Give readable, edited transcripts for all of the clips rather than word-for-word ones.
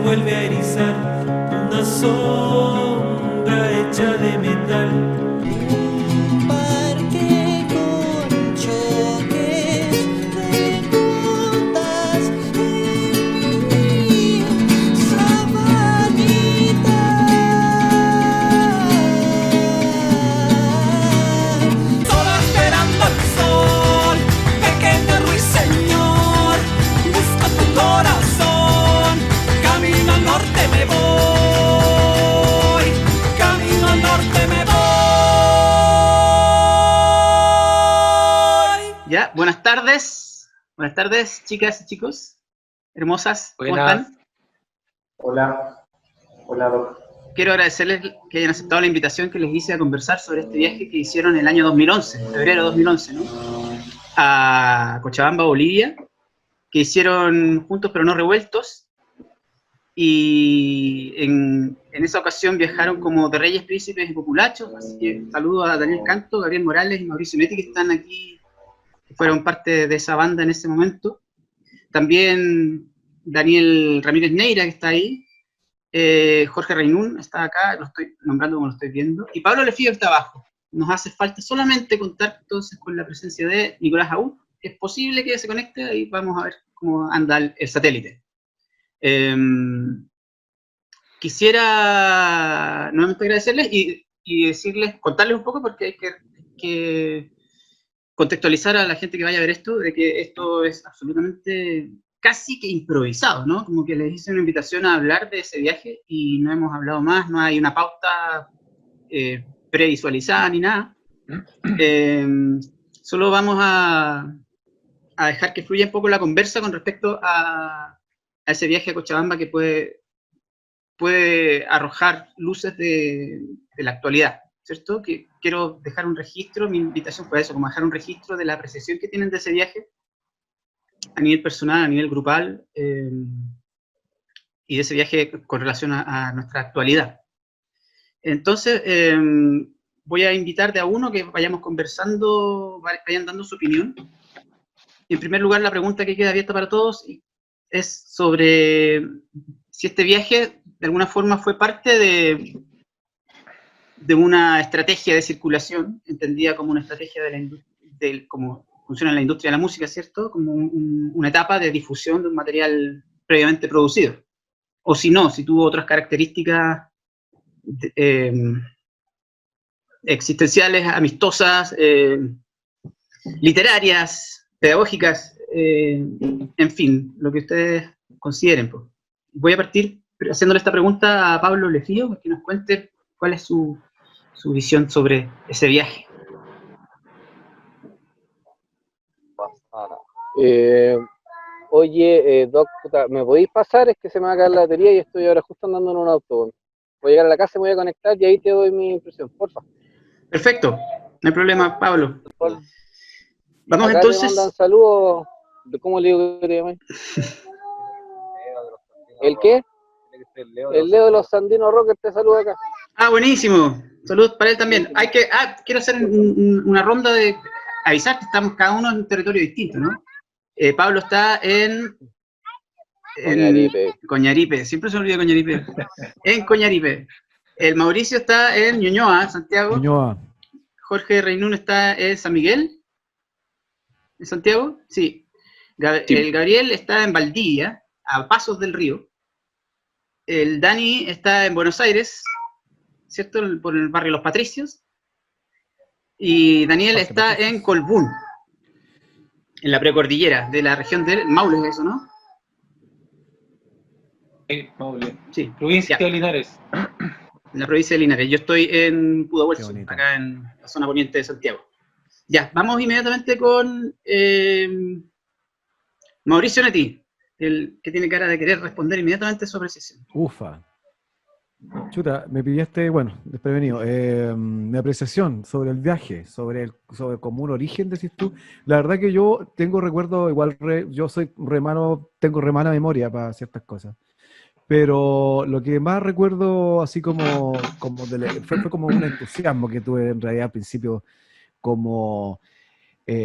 vuelve a erizar una sombra hecha de metal. Un parque con choques de puntas en mi sabanita. Solo esperando el sol, pequeño ruiseñor, busco tu corazón, camino al norte me voy, camino al norte me voy. Ya, buenas tardes, chicas y chicos, hermosas, ¿cómo Buenas. están? Hola, hola Doc. Quiero agradecerles que hayan aceptado la invitación que les hice a conversar sobre este viaje que hicieron el año 2011, febrero de 2011, ¿no? A Cochabamba, Bolivia, que hicieron juntos pero no revueltos, y en esa ocasión viajaron como de reyes, príncipes y populachos, así que saludo a Daniel Canto, Gabriel Morales y Mauricio Netti, que están aquí, que fueron parte de esa banda en ese momento. También Daniel Ramírez Neira, que está ahí, Jorge Reinún está acá, lo estoy nombrando como lo estoy viendo, y Pablo Lefío está abajo. Nos hace falta solamente contar entonces con la presencia de Nicolás Aúl. Es posible que se conecte y vamos a ver cómo anda el satélite. Quisiera nuevamente agradecerles y decirles, contarles un poco, porque hay que contextualizar a la gente que vaya a ver esto, de que esto es absolutamente casi que improvisado, ¿no? Como que les hice una invitación a hablar de ese viaje y no hemos hablado más, no hay una pauta previsualizada ni nada. Solo vamos a dejar que fluya un poco la conversa con respecto a ese viaje a Cochabamba que puede arrojar luces de la actualidad, ¿cierto? Que quiero dejar un registro, mi invitación fue eso, como dejar un registro de la apreciación que tienen de ese viaje a nivel personal, a nivel grupal, y de ese viaje con relación a nuestra actualidad. Entonces, voy a invitar de a uno que vayamos conversando, vayan dando su opinión. En primer lugar, la pregunta que queda abierta para todos es sobre si este viaje de alguna forma fue parte de una estrategia de circulación, entendida como una estrategia como funciona en la industria de la música, ¿cierto? Como una etapa de difusión de un material previamente producido. O si no, si tuvo otras características existenciales, amistosas, literarias, pedagógicas, en fin, lo que ustedes consideren. Pues. Voy a partir haciéndole esta pregunta a Pablo Lefío, que nos cuente cuál es su visión sobre ese viaje. Oye, Doc, puta, ¿me podéis pasar? Es que se me va a caer la batería y estoy ahora justo andando en un auto. Voy a llegar a la casa, me voy a conectar y ahí te doy mi impresión, porfa. Perfecto, no hay problema, Pablo. Porfa. Vamos Acá entonces. te mandan saludos. ¿Cómo le digo que te llamas? ¿El qué? El Leo de los Sandinos Rockers te saluda acá. Ah, buenísimo. Saludos para él también. Quiero hacer una ronda de avisar que estamos cada uno en un territorio distinto, ¿no? Pablo está en Coñaripe. Siempre se olvida Coñaripe. En Coñaripe. El Mauricio está en Ñuñoa, Santiago. Ñuñoa. Jorge Reinún está en San Miguel, en Santiago. Sí. El Gabriel está en Valdivia, a pasos del río. El Dani está en Buenos Aires, ¿cierto? Por el barrio Los Patricios. Y Daniel está en Colbún, en la precordillera de la región del Maule, eso, ¿no? Maule. Sí. Provincia de Linares. En la provincia de Linares. Yo estoy en Pudahuel, acá en la zona poniente de Santiago. Ya, vamos inmediatamente con Mauricio Netti, el que tiene cara de querer responder inmediatamente sobre esa sesión. Ufa. Chuta, me pillaste, bueno, desprevenido. Mi apreciación sobre el viaje, sobre como un origen, decís tú. La verdad que yo tengo recuerdo, igual yo soy tengo re mala memoria para ciertas cosas. Pero lo que más recuerdo, así como fue como un entusiasmo que tuve en realidad al principio, como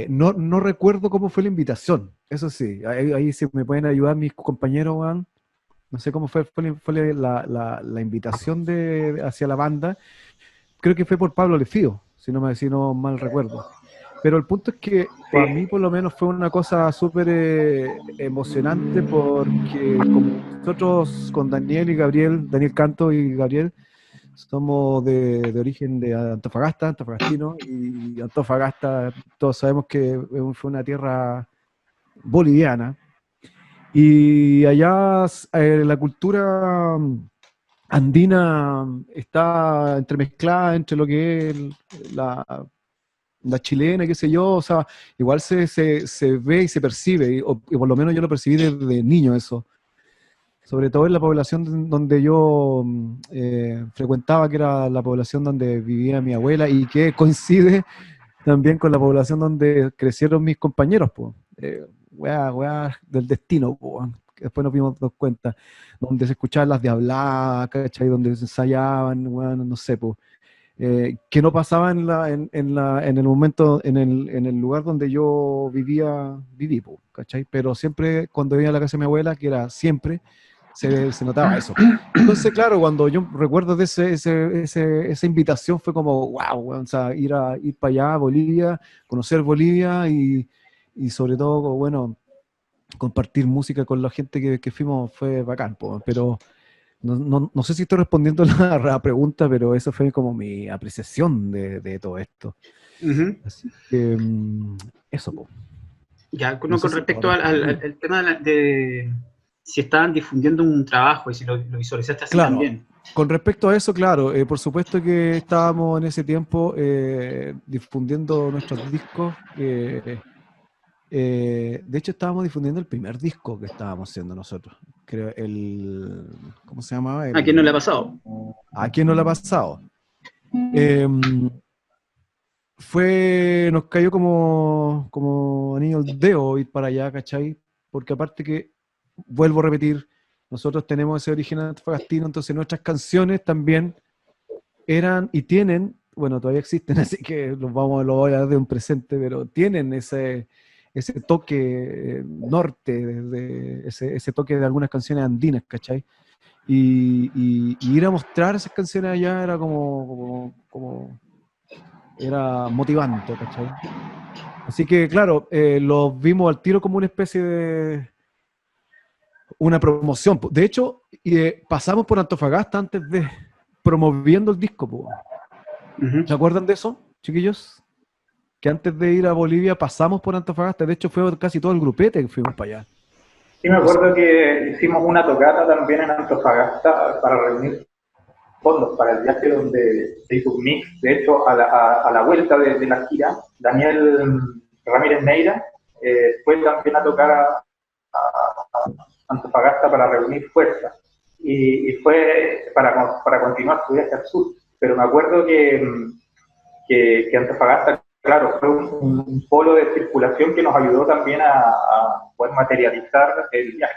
no recuerdo cómo fue la invitación, eso sí, ahí sí me pueden ayudar mis compañeros, Juan. no sé cómo fue la invitación hacia la banda. Creo que fue por Pablo Lefío, si no mal recuerdo. Pero el punto es que para mí por lo menos fue una cosa súper emocionante porque como nosotros con Daniel y Gabriel, Daniel Canto y Gabriel, somos de origen de Antofagasta, antofagastino, y Antofagasta todos sabemos que fue una tierra boliviana. Y allá la cultura andina está entremezclada entre lo que es la chilena, qué sé yo, o sea, igual se ve y se percibe, y por lo menos yo lo percibí desde niño eso, sobre todo en la población donde yo frecuentaba, que era la población donde vivía mi abuela, y que coincide también con la población donde crecieron mis compañeros, pues. Weá del destino, po, que después nos dimos cuenta, donde se escuchaban las diabladas, ¿cachai? Donde se ensayaban, weón, no sé, pues. Que no pasaba en el momento, en el lugar donde yo viví, po, ¿cachai? Pero siempre cuando iba a la casa de mi abuela, que era siempre, se notaba eso. Entonces, claro, cuando yo recuerdo de esa invitación fue como, wow, weón, o sea, ir para allá a Bolivia, conocer Bolivia y sobre todo, bueno, compartir música con la gente que fuimos fue bacán, po, pero no sé si estoy respondiendo a la pregunta, pero esa fue como mi apreciación de todo esto. Ujú. Así que eso, po. Ya, No sé con si respecto ahora- al tema de si estaban difundiendo un trabajo y si lo visualizaste así Claro, también. con respecto a eso, claro, por supuesto que estábamos en ese tiempo difundiendo nuestros discos. De hecho, estábamos difundiendo el primer disco que estábamos haciendo nosotros. Creo ¿cómo se llamaba? ¿A quién no le ha pasado? ¿A quién no le ha pasado? Em, nos cayó como anillo al dedo ir para allá, ¿cachai? Porque aparte que, vuelvo a repetir, nosotros tenemos ese origen antofagastino, entonces nuestras canciones también eran y tienen, bueno, todavía existen, así que lo voy a dar de un presente, pero tienen ese toque norte, ese toque de algunas canciones andinas, ¿cachai? Y ir a mostrar esas canciones allá era era motivante, ¿cachai? Así que, claro, los vimos al tiro como una especie de una promoción. De hecho, pasamos por Antofagasta antes de promoviendo el disco, po. Ujú. ¿Se acuerdan de eso, chiquillos? Que antes de ir a Bolivia pasamos por Antofagasta. De hecho, fue casi todo el grupete que fuimos para allá. Sí, me acuerdo que hicimos una tocata también en Antofagasta para reunir fondos para el viaje donde se hizo un mix. De hecho, a la vuelta de la gira, Daniel Ramírez Neira fue también a tocar a Antofagasta para reunir fuerzas. Y fue para continuar su viaje al sur. Pero me acuerdo que Antofagasta, claro, fue un polo de circulación que nos ayudó también a poder materializar el viaje.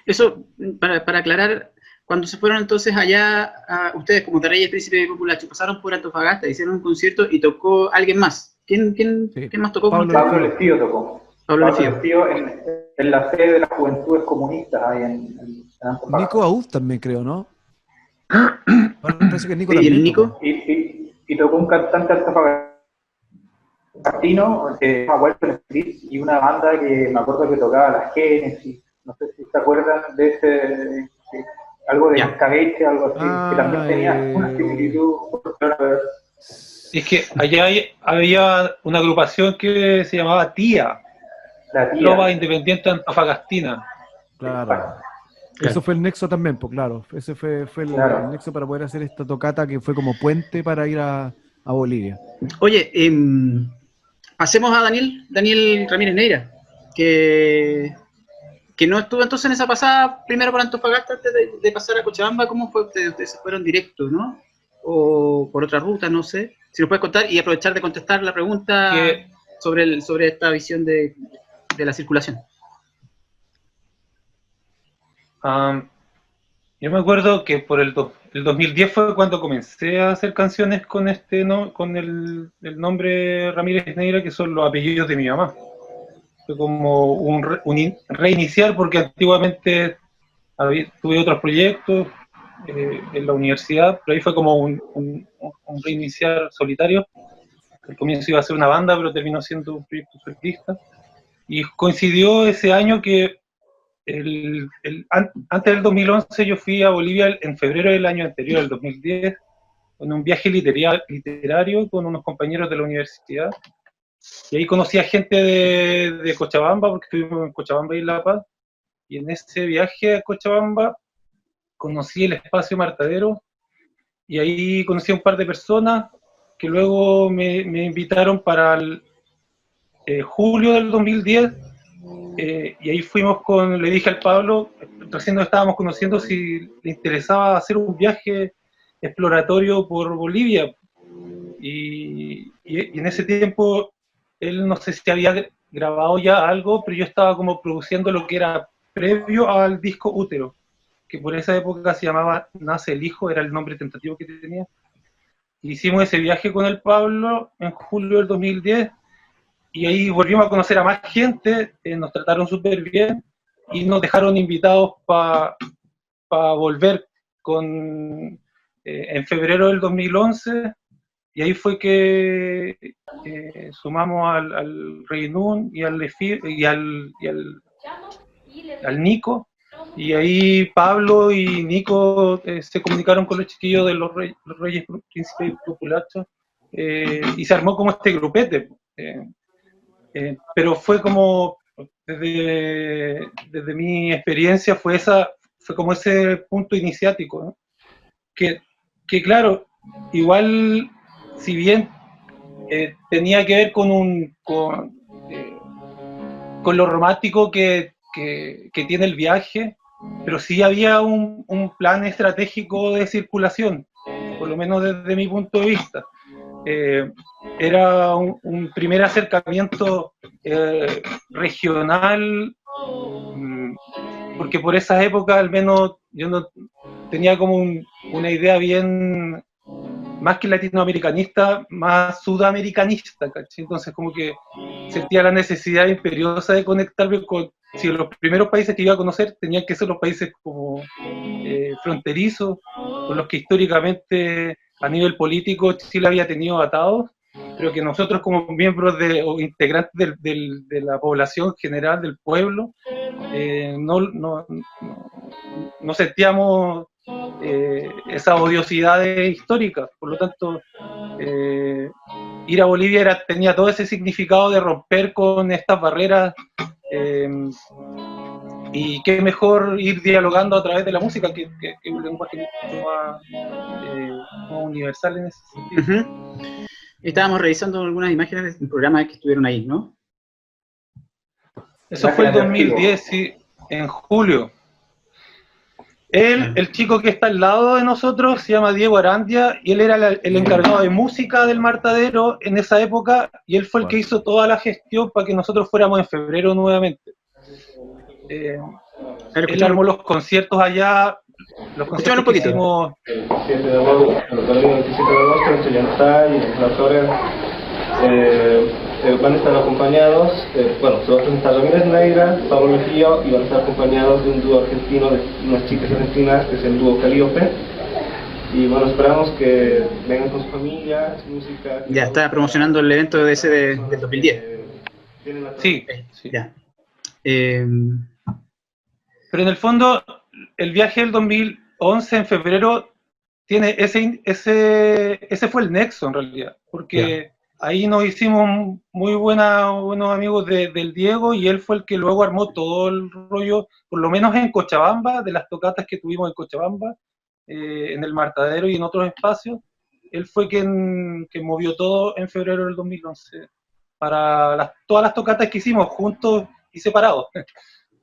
Eso, para aclarar, cuando se fueron entonces allá, ustedes como Reyes Príncipe de Populacho, pasaron por Antofagasta, hicieron un concierto y tocó alguien más. ¿Quién Sí. más tocó? Pablo Pablo Lefío tocó. Pablo Pablo Lefío. Lefío en la sede de las Juventudes Comunistas ahí en Antofagasta. Nico Aúz también creo, ¿no? Parece que Nico ¿Y el también Nico? tocó. Y tocó un cantante antofagastino que se llama Walter Smith y una banda que me acuerdo que tocaba las Genesis. No sé si se acuerdan de ese, algo de Ya. Escabeche, algo así, que también tenía una eh, similitud. Es que allá había una agrupación que se llamaba TIA, La tía. Trova Independiente Antofagastina. Claro. Eso fue el nexo también, pues claro. Ese fue Claro. el nexo para poder hacer esta tocata que fue como puente para ir a Bolivia. Oye, pasemos a Daniel Ramírez Neira, que no estuvo entonces en esa pasada, primero por Antofagasta antes de pasar a Cochabamba. ¿Cómo fue? Ustedes se fueron directo, ¿no? O por otra ruta, no sé. Si nos puedes contar y aprovechar de contestar la pregunta Que- sobre esta visión de la circulación. Yo me acuerdo que por el 2010 fue cuando comencé a hacer canciones con con el nombre Ramírez Neira, que son los apellidos de mi mamá. Fue como un reiniciar, porque antiguamente tuve otros proyectos en la universidad, pero ahí fue como un reiniciar solitario. Al comienzo iba a ser una banda, pero terminó siendo un proyecto solista. Y coincidió ese año que antes del 2011 yo fui a Bolivia en febrero del año anterior, el 2010, en un viaje literario con unos compañeros de la universidad. Y ahí conocí a gente de Cochabamba, porque estuvimos en Cochabamba y La Paz. Y en ese viaje a Cochabamba conocí el espacio Martadero, y ahí conocí a un par de personas que luego me invitaron para el julio del 2010, y ahí le dije al Pablo, recién nos estábamos conociendo, si le interesaba hacer un viaje exploratorio por Bolivia. Y en ese tiempo, él no sé si había grabado ya algo, pero yo estaba como produciendo lo que era previo al disco Útero, que por esa época se llamaba Nace el Hijo, era el nombre tentativo que tenía. Hicimos ese viaje con el Pablo en julio del 2010, y ahí volvimos a conocer a más gente, nos trataron súper bien, y nos dejaron invitados para volver en febrero del 2011, y ahí fue que sumamos al Reinún y al Nico, y ahí Pablo y Nico se comunicaron con los chiquillos de los Reyes Príncipes y Populachos, y se armó como este grupete. Pero fue como, desde mi experiencia, fue como ese punto iniciático, ¿no? Que claro, igual, si bien tenía que ver con lo romántico que tiene el viaje, pero sí había un plan estratégico de circulación, por lo menos desde mi punto de vista. Era un primer acercamiento regional, porque por esa época al menos yo no tenía como una idea bien, más que latinoamericanista, más sudamericanista, ¿cachai? Entonces como que sentía la necesidad imperiosa de conectarme con, si los primeros países que iba a conocer tenían que ser los países como fronterizos, con los que históricamente a nivel político Chile había tenido atados, pero que nosotros como miembros o integrantes de la población general, del pueblo, no sentíamos esas odiosidades históricas. Por lo tanto, ir a Bolivia tenía todo ese significado de romper con estas barreras, y qué mejor ir dialogando a través de la música, que un lenguaje mucho más universal en ese sentido. Uh-huh. Estábamos revisando algunas imágenes del programa que estuvieron ahí, ¿no? Eso fue el 2010, sí, en julio. El chico que está al lado de nosotros se llama Diego Arandia, y él era el encargado de música del Martadero en esa época, y él fue el que hizo toda la gestión para que nosotros fuéramos en febrero nuevamente. Él armó los conciertos allá, los conciertos que hicimos. El 27 de agosto, el domingo 27 de agosto en Chillantá y en Las Horas van a estar acompañados, se va a presentar Ramírez Neira, Pablo Mejía, y van a estar acompañados de un dúo argentino, de unas chicas argentinas, que es el dúo Calíope. Y bueno, esperamos que vengan con sus familias, música. Ya está promocionando el evento de ese del 2010. Sí. Ya. Pero en el fondo, el viaje del 2011 en febrero tiene ese fue el nexo en realidad, porque ahí nos hicimos muy buenos amigos del Diego, y él fue el que luego armó todo el rollo, por lo menos en Cochabamba, de las tocatas que tuvimos en Cochabamba, en el Martadero y en otros espacios. Él fue quien movió todo en febrero del 2011 para todas las tocatas que hicimos juntos y separados.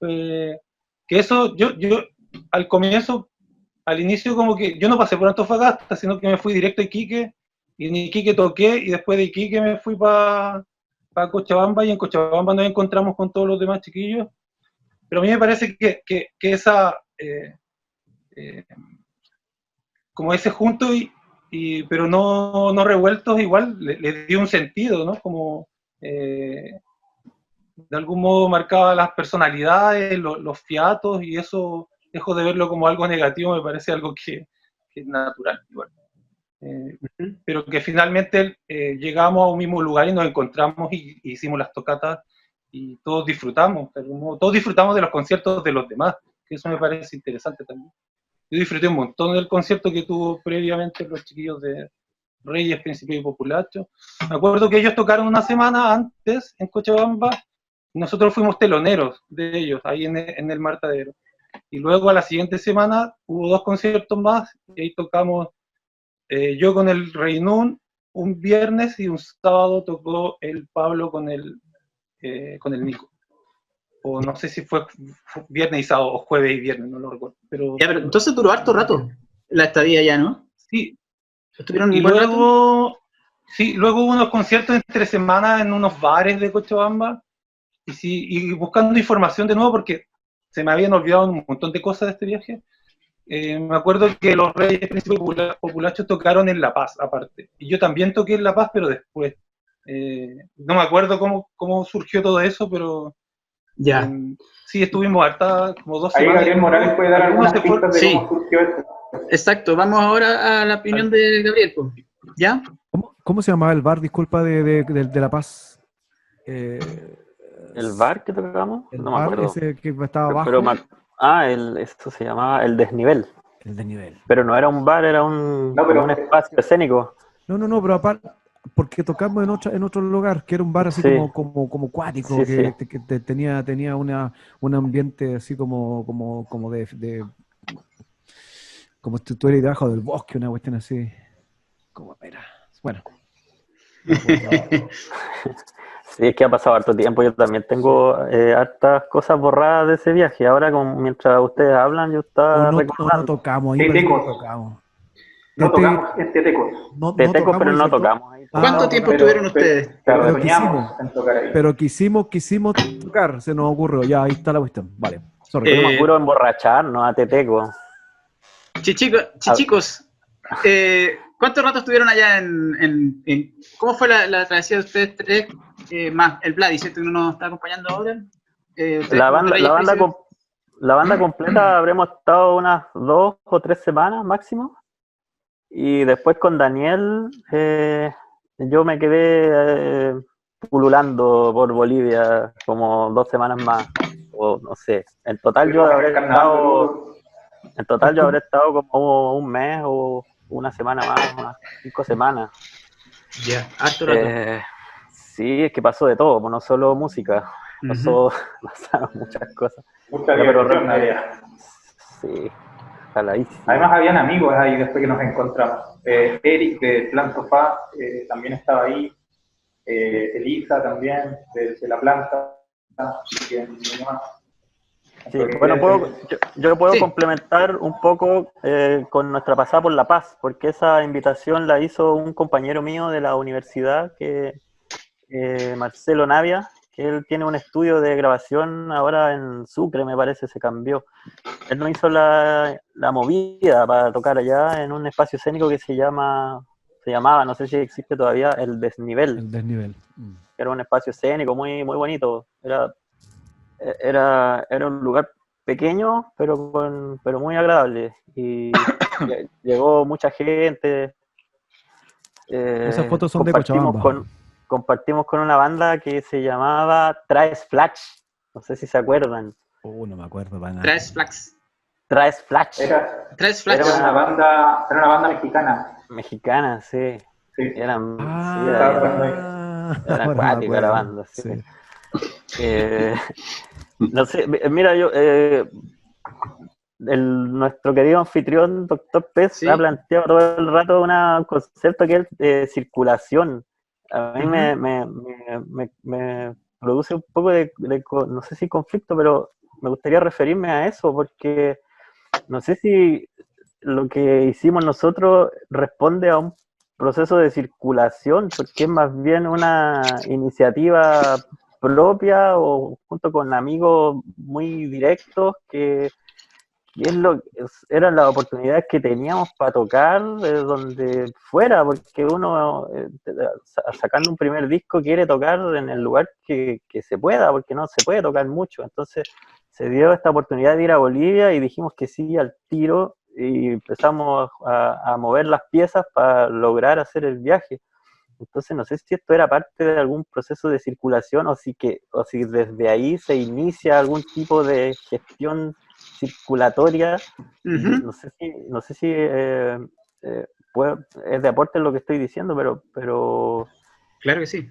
Que eso, yo al comienzo, al inicio, como que yo no pasé por Antofagasta, sino que me fui directo a Iquique, y en Iquique toqué, y después de Iquique me fui para Cochabamba, y en Cochabamba nos encontramos con todos los demás chiquillos. Pero a mí me parece que esa, como ese junto, pero no revueltos, igual le dio un sentido, ¿no? Como de algún modo marcaba las personalidades, los fiatos, y eso dejo de verlo como algo negativo, me parece algo que es natural. Igual. Pero que finalmente llegamos a un mismo lugar y nos encontramos y hicimos las tocatas y todos disfrutamos de los conciertos de los demás, que eso me parece interesante también. Yo disfruté un montón del concierto que tuvo previamente los chiquillos de Reyes, Príncipe y Populacho. Me acuerdo que ellos tocaron una semana antes en Cochabamba, y nosotros fuimos teloneros de ellos, ahí en el Martadero. Y luego a la siguiente semana hubo 2 conciertos más, y ahí tocamos yo con el Reinún un viernes, y un sábado tocó el Pablo con el Nico. O no sé si fue viernes y sábado, o jueves y viernes, no lo recuerdo. Pero Entonces duró harto rato la estadía ya, ¿no? sí. ¿Estuvieron Y un buen rato? luego hubo unos conciertos entre semanas en unos bares de Cochabamba, y buscando información de nuevo, porque se me habían olvidado un montón de cosas de este viaje. Me acuerdo que los Reyes, Príncipes y Populachos tocaron en La Paz, aparte. Y yo también toqué en La Paz, pero después. No me acuerdo cómo surgió todo eso, pero Ya. sí, estuvimos harta, como 2 Ahí semanas. Gabriel Morales puede dar Algunos algunas se fueron- pistas de Sí. cómo surgió esto. Exacto, vamos ahora a la opinión de Gabriel, pues. ¿Ya? ¿Cómo se llamaba el bar, disculpa, de La Paz? ¿El bar que tocamos? El No me bar acuerdo. ese que estaba abajo. Pero esto se llamaba El Desnivel. El desnivel. Pero no era un bar, era un, No, pero- como un espacio escénico. No, pero aparte, porque tocamos en otro lugar, que era un bar así Sí. como cuático, Sí, que, sí. tenía un ambiente así como como si estuviera debajo del bosque, una cuestión así. Como era. Bueno. Sí, es que ha pasado harto tiempo. Yo también tengo hartas cosas borradas de ese viaje. Ahora, mientras ustedes hablan, yo estaba O no recordando. tocamos, ahí Sí, parece que Tecos. no tocamos. No Este- tocamos en Tetecos. no Tetecos, tocamos pero ahí, no ¿cierto? tocamos ahí. ¿Cuánto Ah, tiempo pero- estuvieron ustedes? Pero Pero soñamos quisimos. en tocar ahí. Pero quisimos tocar, se nos ocurrió. Ya, ahí está la cuestión. Vale. Sorry. Yo me puro emborracharnos a Teteco. Chichicos, ¿cuánto rato estuvieron allá ¿cómo fue la travesía de ustedes tres? Más el Vladi, ¿cierto? Que no nos está acompañando ahora. Ustedes La como banda, Reyes, la banda, Príncipes. la banda completa habremos estado unas 2 o 3 semanas máximo. Y después con Daniel, yo me quedé pululando por Bolivia como 2 semanas más. O no sé. En total yo habré estado como un mes o una semana más, unas 5 semanas. Ya, harto rato. Sí, es que pasó de todo, pues, no solo música, pasaron muchas cosas. Mucha Ya, pero diversión había. Sí, jaladísimo. Además habían amigos ahí después que nos encontramos. Eric de Plan Sofá también estaba ahí. Elisa también de La Planta. ¿Quién más? Sí, bueno, yo puedo Sí. complementar un poco con nuestra pasada por La Paz, porque esa invitación la hizo un compañero mío de la universidad, Marcelo Navia, que él tiene un estudio de grabación ahora en Sucre, me parece, se cambió. Él nos hizo la movida para tocar allá en un espacio escénico que se llamaba, no sé si existe todavía, El Desnivel. El desnivel. Era un espacio escénico muy, muy bonito. Era un lugar pequeño, pero muy agradable. Y llegó mucha gente. Esas fotos son de Cochabamba. Compartimos con una banda que se llamaba Traes Flash. No sé si se acuerdan. No me acuerdo para nada. Traes Flax. Traes Flash. Traes Flax. Era una banda mexicana. Mexicana, sí. Sí. Eran Ahora me acuática la acuerdo, banda. Sí. sí. No sé, mira, nuestro querido anfitrión, Dr. Pez, Sí. ha planteado todo el rato un concepto que es circulación. A mí me produce un poco de, no sé si conflicto, pero me gustaría referirme a eso, porque no sé si lo que hicimos nosotros responde a un proceso de circulación, porque es más bien una iniciativa propia o junto con amigos muy directos que eran las oportunidades que teníamos para tocar donde fuera, porque uno sacando un primer disco quiere tocar en el lugar que se pueda, porque no se puede tocar mucho. Entonces se dio esta oportunidad de ir a Bolivia y dijimos que sí al tiro y empezamos a mover las piezas para lograr hacer el viaje. Entonces no sé si esto era parte de algún proceso de circulación o si desde ahí se inicia algún tipo de gestión circulatoria. Ujú. No sé si es de aporte en lo que estoy diciendo, pero Claro que sí.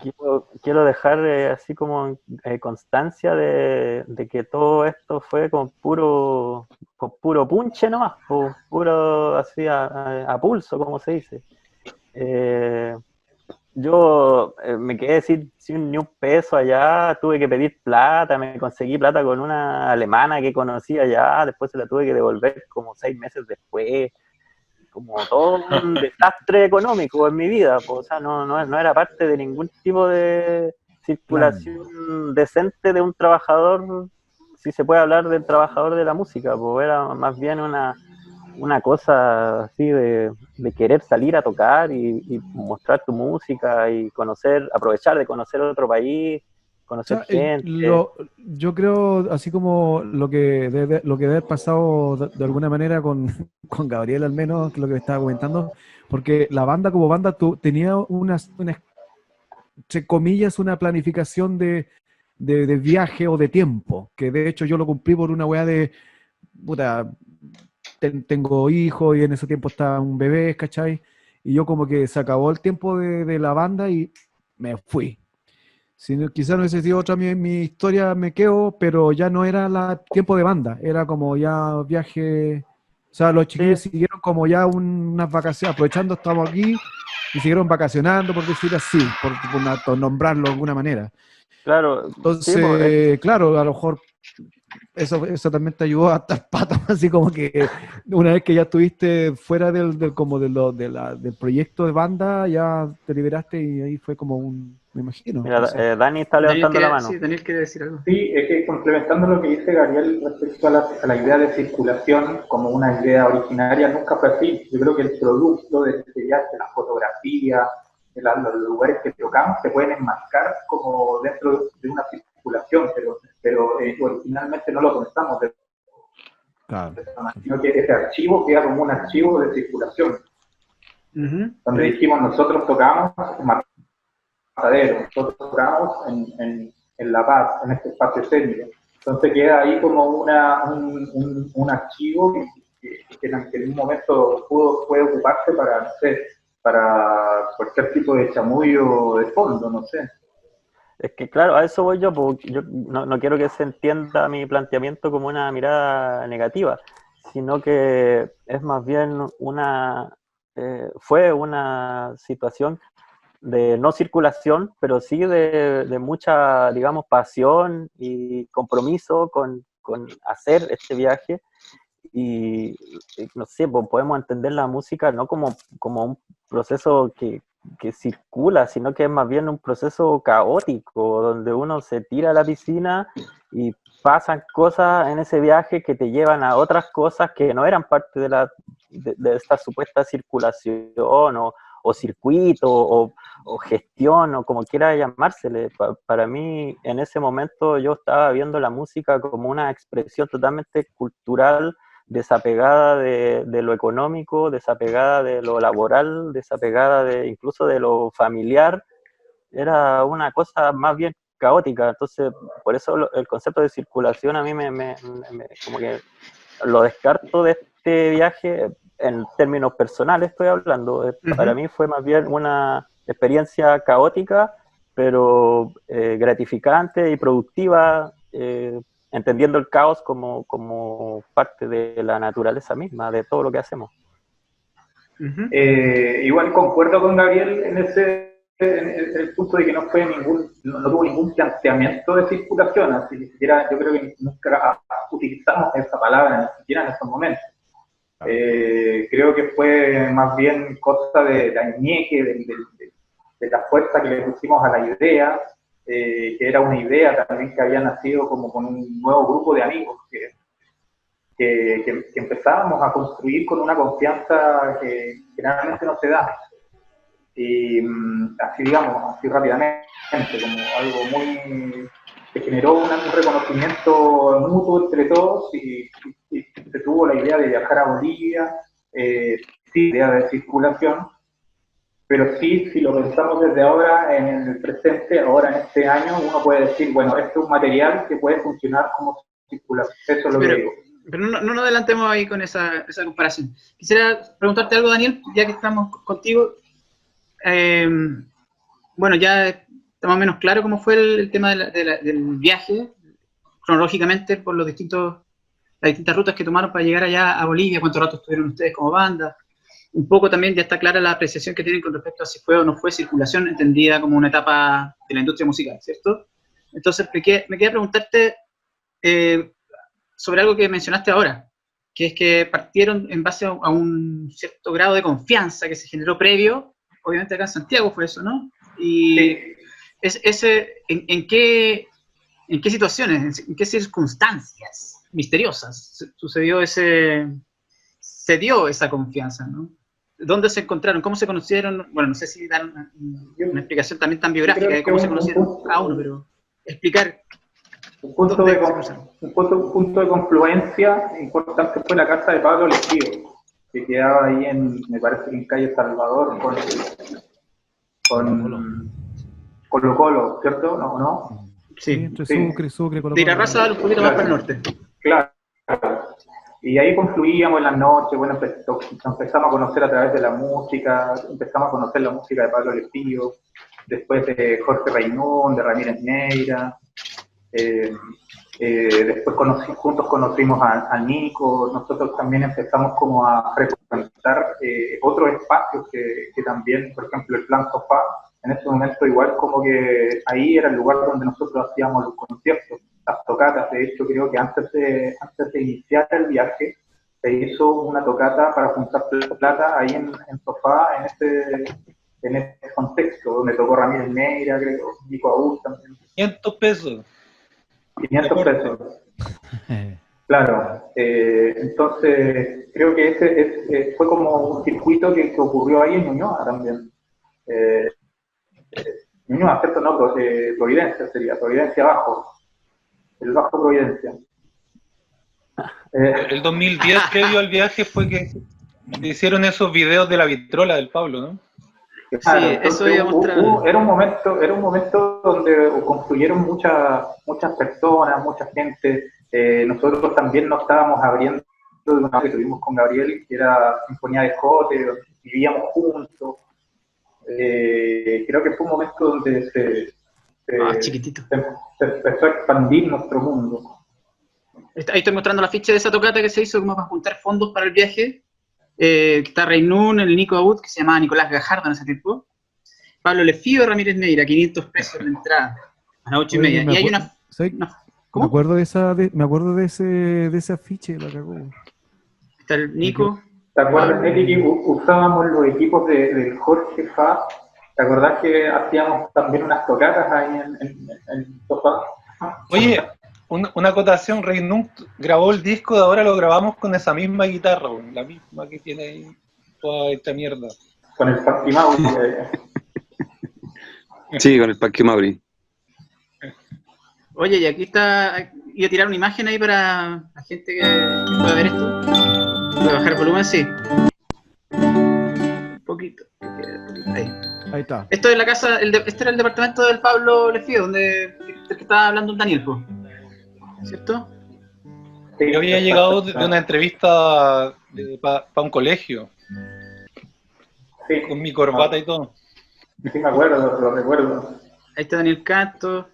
quiero dejar así como constancia de que todo esto fue con puro punche nomás, puro así a pulso, como se dice. Yo me quedé sin ni un peso allá, tuve que pedir plata, me conseguí plata con una alemana que conocí allá, después se la tuve que devolver como 6 meses después, como todo un desastre económico en mi vida, pues, o sea, no era parte de ningún tipo de circulación decente de un trabajador, si se puede hablar del trabajador de la música, pues era más bien una cosa así de querer salir a tocar y mostrar tu música y aprovechar de conocer otro país, O conocer sea, gente. yo creo, así como lo que debe haber pasado de alguna manera con, con Gabriel, al menos, que es lo que me estaba comentando, porque la banda como banda tenía entre comillas, una planificación de viaje o de tiempo, que de hecho yo lo cumplí por una weá de, puta, tengo hijos y en ese tiempo estaba un bebé, ¿cachai? Y yo como que se acabó el tiempo de la banda y me fui. Si no, quizás no hubiese sido otra mi historia, me quedo, pero ya no era tiempo de banda, era como ya viaje. O sea, los Sí, chiquillos siguieron como ya unas vacaciones, aprovechando estamos aquí y siguieron vacacionando, por decir así, por nombrarlo de alguna manera. claro, sí, pues, Entonces, claro, a lo mejor eso también te ayudó a estar pato, así como que una vez que ya estuviste fuera como del proyecto de banda, ya te liberaste y ahí fue como me imagino, no mira, sé. Dani está levantando la mano. Sí, Daniel quiere decir algo. Sí, es que complementando lo que dice Gabriel respecto a la idea de circulación como una idea originaria, nunca fue así. Yo creo que el producto de este viaje, de la fotografía, los lugares que tocamos, se pueden enmarcar como dentro de una circulación, pero originalmente no lo pensamos de Claro. esa manera, sino que ese archivo queda como un archivo de circulación, Ujú. donde dijimos nosotros tocamos Matadero, nosotros tocamos en La Paz, en este espacio escénico. Entonces queda ahí como un archivo que en un momento puede ocuparse para, no sé, para cualquier tipo de chamullo de fondo, no sé. Es que claro, a eso voy yo, porque yo no quiero que se entienda mi planteamiento como una mirada negativa, sino que es más bien fue una situación de no circulación, pero sí de mucha, digamos, pasión y compromiso con hacer este viaje. Y no sé, pues podemos entender la música no como un proceso que circula, sino que es más bien un proceso caótico, donde uno se tira a la piscina y pasan cosas en ese viaje que te llevan a otras cosas que no eran parte de esta supuesta circulación o circuito o gestión o como quiera llamársele. Para mí, en ese momento yo estaba viendo la música como una expresión totalmente cultural, desapegada de lo económico, desapegada de lo laboral, desapegada incluso de lo familiar. Era una cosa más bien caótica. Entonces, por eso el concepto de circulación a mí como que lo descarto de este viaje en términos personales, estoy hablando. Para Ujú. mí fue más bien una experiencia caótica, pero gratificante y productiva, entendiendo el caos como parte de la naturaleza misma, de todo lo que hacemos. Ujú. Igual concuerdo con Gabriel en el punto de que no tuvo ningún planteamiento de circulación, así que siquiera yo creo que nunca utilizamos esa palabra, ni siquiera en esos momentos. Creo que fue más bien cosa de la ñeque, de la fuerza que le pusimos a la idea, que era una idea también que había nacido como con un nuevo grupo de amigos que empezábamos a construir con una confianza que generalmente no se da. Y así, digamos, así rápidamente, como algo muy, se generó un reconocimiento mutuo entre todos y se tuvo la idea de viajar a Bolivia, sí, idea de circulación, pero sí, si lo pensamos desde ahora en el presente, ahora en este año, uno puede decir, bueno, este es un material que puede funcionar como circulación. Eso es lo que digo. Pero no nos adelantemos ahí con esa comparación. Quisiera preguntarte algo, Daniel, ya que estamos contigo. Bueno, ya está más o menos claro cómo fue el tema del viaje, cronológicamente, por las distintas rutas que tomaron para llegar allá a Bolivia, cuánto rato estuvieron ustedes como banda. Un poco también ya está clara la apreciación que tienen con respecto a si fue o no fue circulación, entendida como una etapa de la industria musical, ¿cierto? Entonces, me quería preguntarte sobre algo que mencionaste ahora, que es que partieron en base a un cierto grado de confianza que se generó previo, obviamente acá en Santiago fue eso, ¿no? Y ¿en qué situaciones, en qué circunstancias misteriosas se dio esa confianza, ¿no? ¿Dónde se encontraron? ¿Cómo se conocieron? Bueno, no sé si dar una explicación también tan biográfica de cómo se conocieron cada uno, pero explicar. Un punto de confluencia importante fue la casa de Pablo Lesquío, que quedaba ahí me parece que en calle Salvador con Colo Colo, ¿cierto? ¿No? Sí, entre Sucre, Colo Colo. De Irarrázaval un poquito más para el norte. Claro. Y ahí confluíamos en las noches, bueno, empezamos a conocer a través de la música, empezamos a conocer la música de Pablo Lesquío, después de Jorge Reinón, de Ramírez Neira. Después juntos conocimos a Nico. Nosotros también empezamos como a frecuentar otros espacios que también, por ejemplo, el Plan Sofá, en ese momento igual como que ahí era el lugar donde nosotros hacíamos los conciertos, las tocatas. De hecho, creo que antes de iniciar el viaje se hizo una tocata para juntar plata ahí en Sofá, en ese contexto, donde tocó Ramírez Neira, creo, Nico Aúl también. 500 pesos. 500 pesos. Claro. Entonces, creo que ese fue como un circuito que ocurrió ahí en Ñuñoa también. Ñuñoa, ¿cierto? No, Providencia sería, Providencia Bajo. El Bajo Providencia. El 2010, previo al viaje, fue que hicieron esos videos de la vitrola del Pablo, ¿no? Claro, sí, eso iba a mostrar. Era un momento donde confluyeron muchas personas, mucha gente. Nosotros también nos estábamos abriendo de una que tuvimos con Gabriel, que era Sinfonía de Jote, donde vivíamos juntos. Creo que fue un momento donde se empezó a expandir nuestro mundo. Ahí estoy mostrando la ficha de esa tocata que se hizo como para juntar fondos para el viaje. Está Reinún, el Nico Aúd, que se llamaba Nicolás Gajardo en ese tiempo. Pablo Lesquío, Ramírez Neira, 500 pesos la entrada, a las 8:30. Y hay ¿cómo? Me acuerdo de ese afiche, la cagó. Está el Nico. ¿Te acuerdas, Nelly, que usábamos los equipos del Jorge Fa? ¿Te acordás que hacíamos también unas tocatas ahí en Sofá? Oye, una acotación, Reinún grabó el disco, de ahora lo grabamos con esa misma guitarra, la misma que tiene ahí toda esta mierda. Con el Funky Mauri. Sí, con el Funky Mauri. Oye, y aquí está, iba a tirar una imagen ahí para la gente que pueda ver esto. Voy a bajar el volumen, sí. Un poquito. Ahí está. Esto es la casa, este era el departamento del Pablo Lesquío, del que estaba hablando el Daniel, ¿cierto? Yo había llegado de una entrevista para un colegio, sí, con mi corbata y todo. Sí, me acuerdo, lo recuerdo. Ahí está Daniel Canto.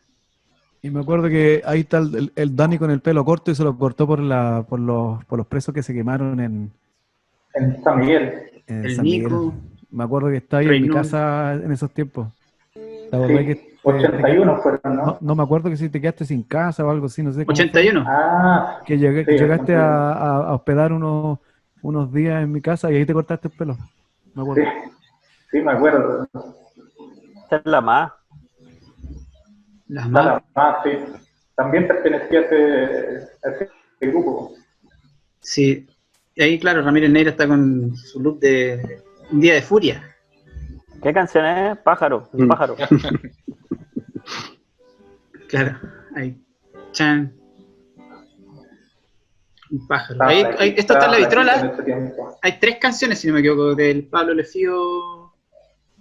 Y me acuerdo que ahí está el Dani con el pelo corto y se lo cortó por los presos que se quemaron en San Miguel. El San Nico. Miguel. Me acuerdo que estaba ahí en mi casa en esos tiempos. ¿Te acordás que 81 fueron, ¿no? No me acuerdo que si te quedaste sin casa o algo así, no sé. 81. Ah, que llegaste a hospedar unos días en mi casa y ahí te cortaste el pelo. Me acuerdo. Sí, me acuerdo. Esta es la más. Sí. También pertenecía a ese grupo. Sí. Y ahí, claro, Ramírez Neira está con su look de Un Día de Furia. ¿Qué canción es? Pájaro, pájaro. Claro. Ahí. Chan. Un pájaro. Esto está en la vitrola. Hay 3 canciones, si no me equivoco, del Pablo Lefío.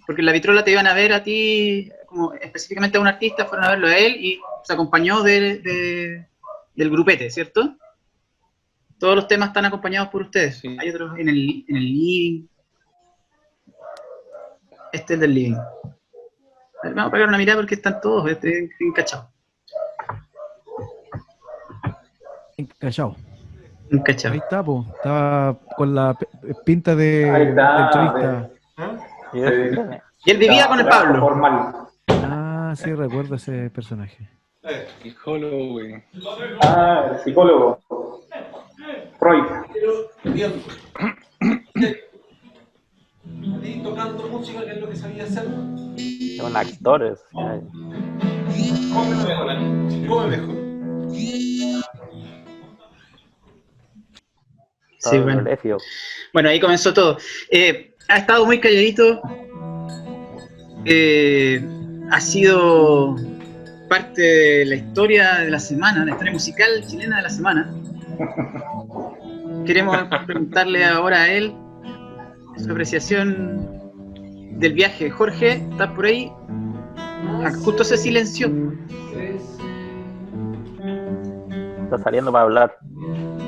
Porque en la vitrola te iban a ver a ti, como específicamente a un artista, fueron a verlo a él y se acompañó del grupete, ¿cierto? Todos los temas están acompañados por ustedes. Sí. Hay otros en el living. Este es del living. A ver, vamos a pegar una mirada porque están todos encachados. Encachado. Encachados. Ahí está, po. Estaba con la pinta de Ahí está, entrevista. Y es- Y él vivía con el Pablo. Formal. Ah, sí, recuerdo ese personaje. Psicólogo, güey. Ah, el psicólogo. Freud. Tocando música, que es lo que sabía hacer. son actores. Come mejor. Sí, bueno. Lefio. Bueno, ahí comenzó todo. Ha estado muy calladito. Ha sido parte de la historia de la semana, la historia musical chilena de la semana. Queremos preguntarle ahora a él su apreciación del viaje. Jorge, ¿estás por ahí? Justo se silenció. Está saliendo para hablar,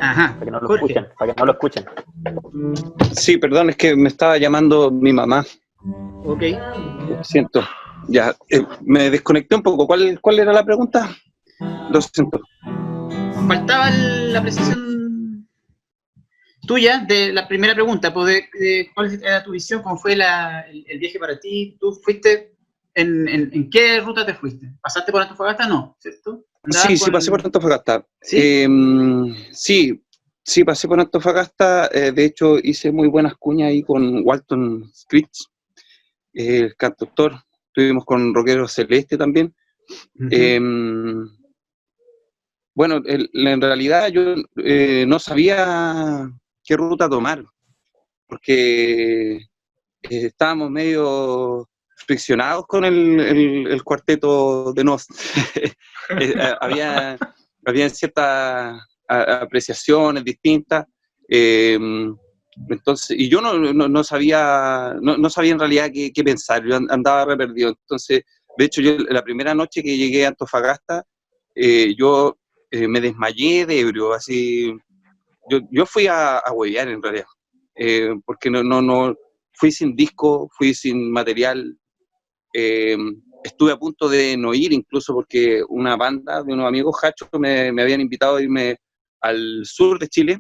Ajá. para que no lo Jorge. escuchen, para que no lo escuchen. Sí, perdón, es que me estaba llamando mi mamá. Ok. Lo siento. Ya, me desconecté un poco. ¿Cuál era la pregunta? Lo siento. Faltaba la apreciación tuya de la primera pregunta, pues de cuál era tu visión, cómo fue el viaje para ti. ¿Tú fuiste, en qué ruta te fuiste? ¿Pasaste por Antofagasta? No, ¿cierto? Sí, pasé por Antofagasta. ¿Sí? Sí, pasé por Antofagasta. De hecho, hice muy buenas cuñas ahí con Walton Scritch, el cantautor. Estuvimos con Rockero Celeste también. Bueno, en realidad yo no sabía qué ruta tomar, porque estábamos medio friccionados con el cuarteto de Nos. Había ciertas apreciaciones distintas. Entonces, y yo no sabía en realidad qué pensar, yo andaba re perdido. Entonces, de hecho, yo la primera noche que llegué a Antofagasta, yo me desmayé de ebrio, así. Yo fui a huevear en realidad, porque no fui sin disco, fui sin material. Estuve a punto de no ir, incluso porque una banda de unos amigos hachos me habían invitado a irme al sur de Chile,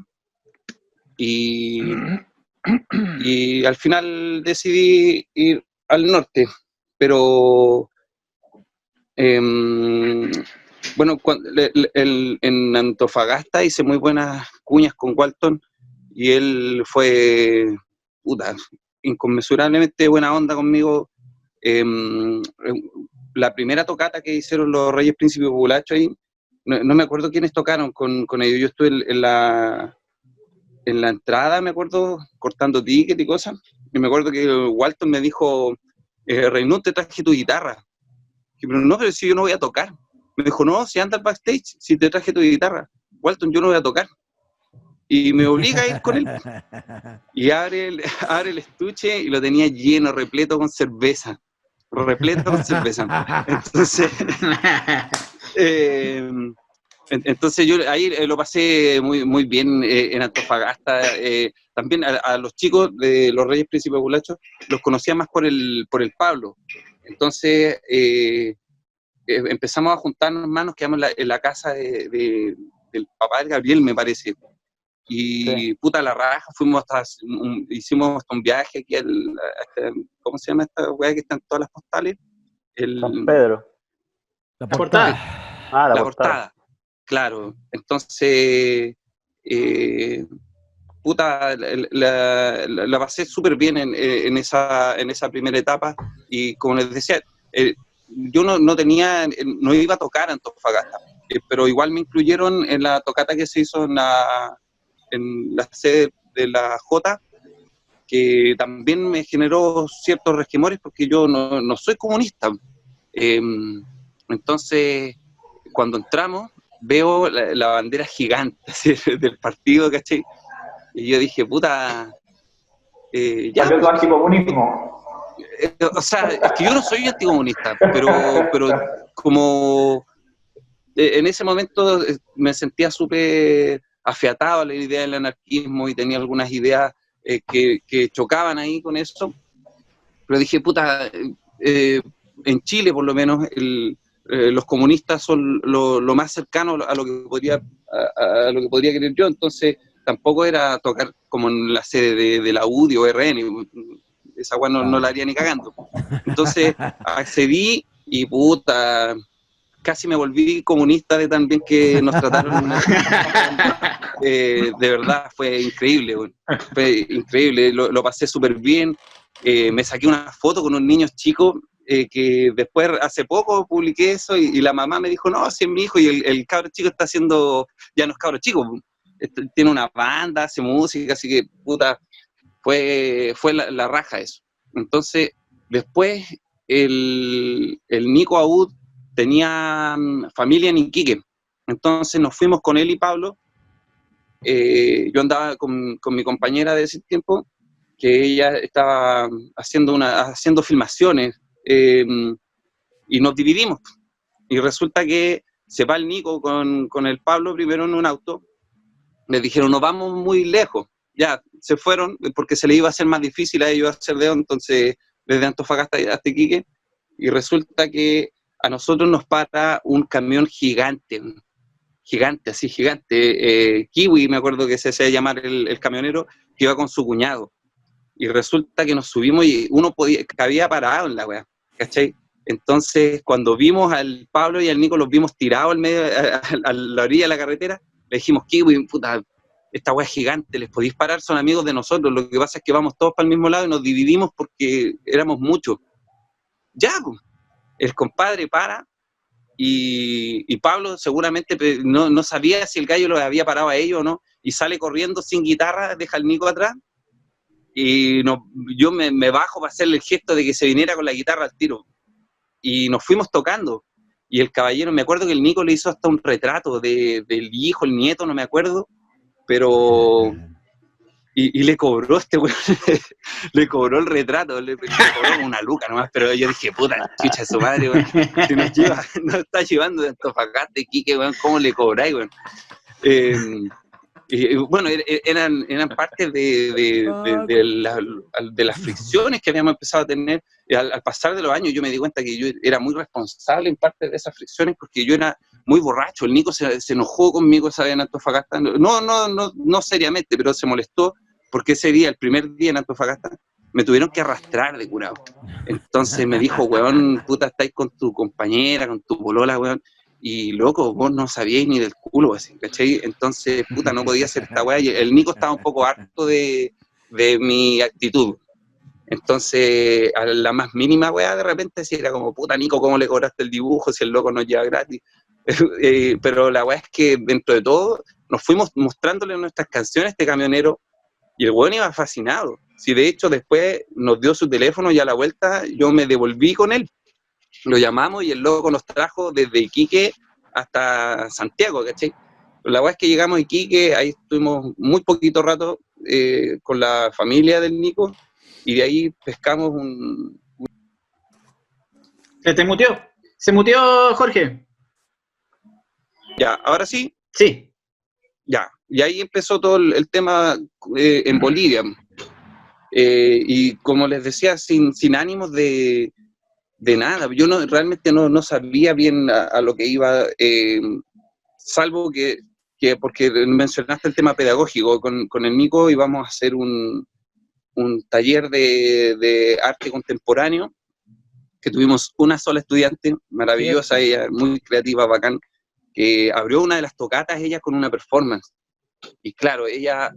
y al final decidí ir al norte, pero bueno, en Antofagasta hice muy buenas cuñas con Walton, y él fue inconmensurablemente buena onda conmigo. La primera tocata que hicieron los Reyes Príncipe Populacho ahí, no me acuerdo quiénes tocaron con ellos. Yo estuve en la entrada, me acuerdo, cortando ticket y cosas, y me acuerdo que Walton me dijo, Reinú, te traje tu guitarra. Y, pero si yo no voy a tocar. Me dijo, no, si anda al backstage, si te traje tu guitarra. Walton, yo no voy a tocar. Y me obliga a ir con él. Y abre el estuche y lo tenía lleno, repleto con cerveza. Entonces yo ahí lo pasé muy, muy bien en Antofagasta. También a los chicos de los Reyes Príncipe Populacho los conocía más por el Pablo. Entonces empezamos a juntarnos más, nos quedamos en la casa del papá de Gabriel, me parece. Y Sí. puta la raja, hicimos hasta un viaje aquí ¿cómo se llama esta weá que está en todas las postales? San Pedro. La portada. Ah, La portada. Claro. Entonces, puta, la pasé súper bien en esa primera etapa, y como les decía, yo no iba a tocar Antofagasta, pero igual me incluyeron en la tocata que se hizo en la sede de la J, que también me generó ciertos resquemores porque yo no soy comunista. Entonces, cuando entramos, veo la bandera gigante así, del partido, ¿cachai? Y yo dije, puta, ya. Salió tu anticomunismo. O sea, es que yo no soy anticomunista, pero como en ese momento me sentía súper afiatado a la idea del anarquismo y tenía algunas ideas que chocaban ahí con eso, pero dije, puta, en Chile por lo menos los comunistas son lo más cercano a lo que podría a lo que podría querer yo, entonces tampoco era tocar como en la sede de la UDI o RN, esa weá no la haría ni cagando. Entonces accedí y puta, casi me volví comunista de tan bien que nos trataron. De verdad, fue increíble, güey. Fue increíble, lo pasé súper bien. Me saqué una foto con unos niños chicos que después, hace poco, publiqué eso y la mamá me dijo, no, si es mi hijo y el cabro chico está haciendo, ya no es cabro chico, tiene una banda, hace música, así que, puta, fue la raja eso. Entonces, después, el Nico Aud tenía familia en Iquique, entonces nos fuimos con él y Pablo. Yo andaba con mi compañera de ese tiempo, que ella estaba haciendo filmaciones, y nos dividimos. Y resulta que se va el Nico con el Pablo primero en un auto. Les dijeron, no vamos muy lejos. Ya, se fueron porque se le iba a hacer más difícil a ellos hacer dedo, entonces desde Antofagasta hasta Iquique. Y resulta que a nosotros nos para un camión gigante, así gigante. Kiwi, me acuerdo que se hacía llamar el camionero, que iba con su cuñado. Y resulta que nos subimos y uno cabía parado en la weá, ¿cachai? Entonces, cuando vimos al Pablo y al Nico, los vimos tirados al medio, a la orilla de la carretera, le dijimos, Kiwi, puta, esta weá es gigante, les podéis parar, son amigos de nosotros, lo que pasa es que vamos todos para el mismo lado y nos dividimos porque éramos muchos. Ya, pues, el compadre para, y Pablo seguramente no sabía si el gallo lo había parado a ellos o no, y sale corriendo sin guitarra, deja al Nico atrás, y yo me bajo para hacerle el gesto de que se viniera con la guitarra al tiro, y nos fuimos tocando, y el caballero, me acuerdo que el Nico le hizo hasta un retrato del hijo, el nieto, no me acuerdo, pero... Y le cobró este weón, le cobró el retrato, le cobró una luca nomás, pero yo dije, puta, chucha de su madre, weón, si nos está llevando de Antofagasta, Iquique, weón, ¿cómo le cobráis, weón? Y bueno, eran parte de las fricciones que habíamos empezado a tener. Al pasar de los años yo me di cuenta que yo era muy responsable en parte de esas fricciones porque yo era muy borracho. El Nico se enojó conmigo esa vez en Antofagasta, no seriamente, pero se molestó porque ese día, el primer día en Antofagasta, me tuvieron que arrastrar de curado. Entonces me dijo, weón, puta, estáis con tu compañera, con tu polola, weón, y loco, vos no sabíais ni del culo, así, ¿cachai? Entonces, puta, no podía hacer esta weá. Y el Nico estaba un poco harto de mi actitud. Entonces, a la más mínima weá, de repente, sí era como, puta, Nico, ¿cómo le cobraste el dibujo si el loco nos lleva gratis? Pero la weá es que, dentro de todo, nos fuimos mostrándole nuestras canciones a este camionero, y el weón iba fascinado. Si de hecho después nos dio su teléfono y a la vuelta yo me devolví con él. Lo llamamos y el loco nos trajo desde Iquique hasta Santiago, ¿cachai? La weá es que llegamos a Iquique, ahí estuvimos muy poquito rato con la familia del Nico, y de ahí pescamos ¿Se muteó? ¿Se muteó, Jorge? Ya, ahora sí. Sí. Ya, y ahí empezó todo el tema en Bolivia. Y como les decía, sin ánimos de nada. Yo realmente no sabía bien a lo que iba, salvo que porque mencionaste el tema pedagógico. Con el Nico íbamos a hacer un taller de arte contemporáneo, que tuvimos una sola estudiante, maravillosa, ella, muy creativa, bacán, que abrió una de las tocatas ella con una performance. Y claro, ella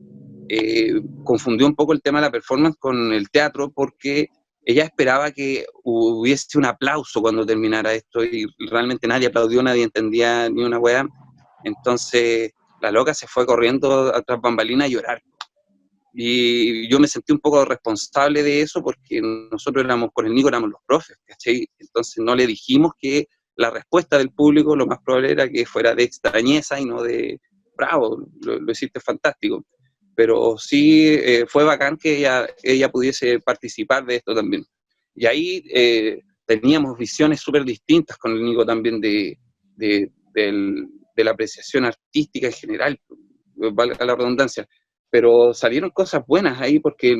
confundió un poco el tema de la performance con el teatro, porque ella esperaba que hubiese un aplauso cuando terminara esto, y realmente nadie aplaudió, nadie entendía ni una weá. Entonces la loca se fue corriendo atrás bambalinas a llorar. Y yo me sentí un poco responsable de eso, porque nosotros con el Nico éramos los profes, ¿cachai? Entonces no le dijimos que la respuesta del público lo más probable era que fuera de extrañeza y no de bravo, lo hiciste fantástico. Pero sí fue bacán que ella pudiese participar de esto también. Y ahí teníamos visiones súper distintas con el Nico también de la apreciación artística en general, valga la redundancia. Pero salieron cosas buenas ahí porque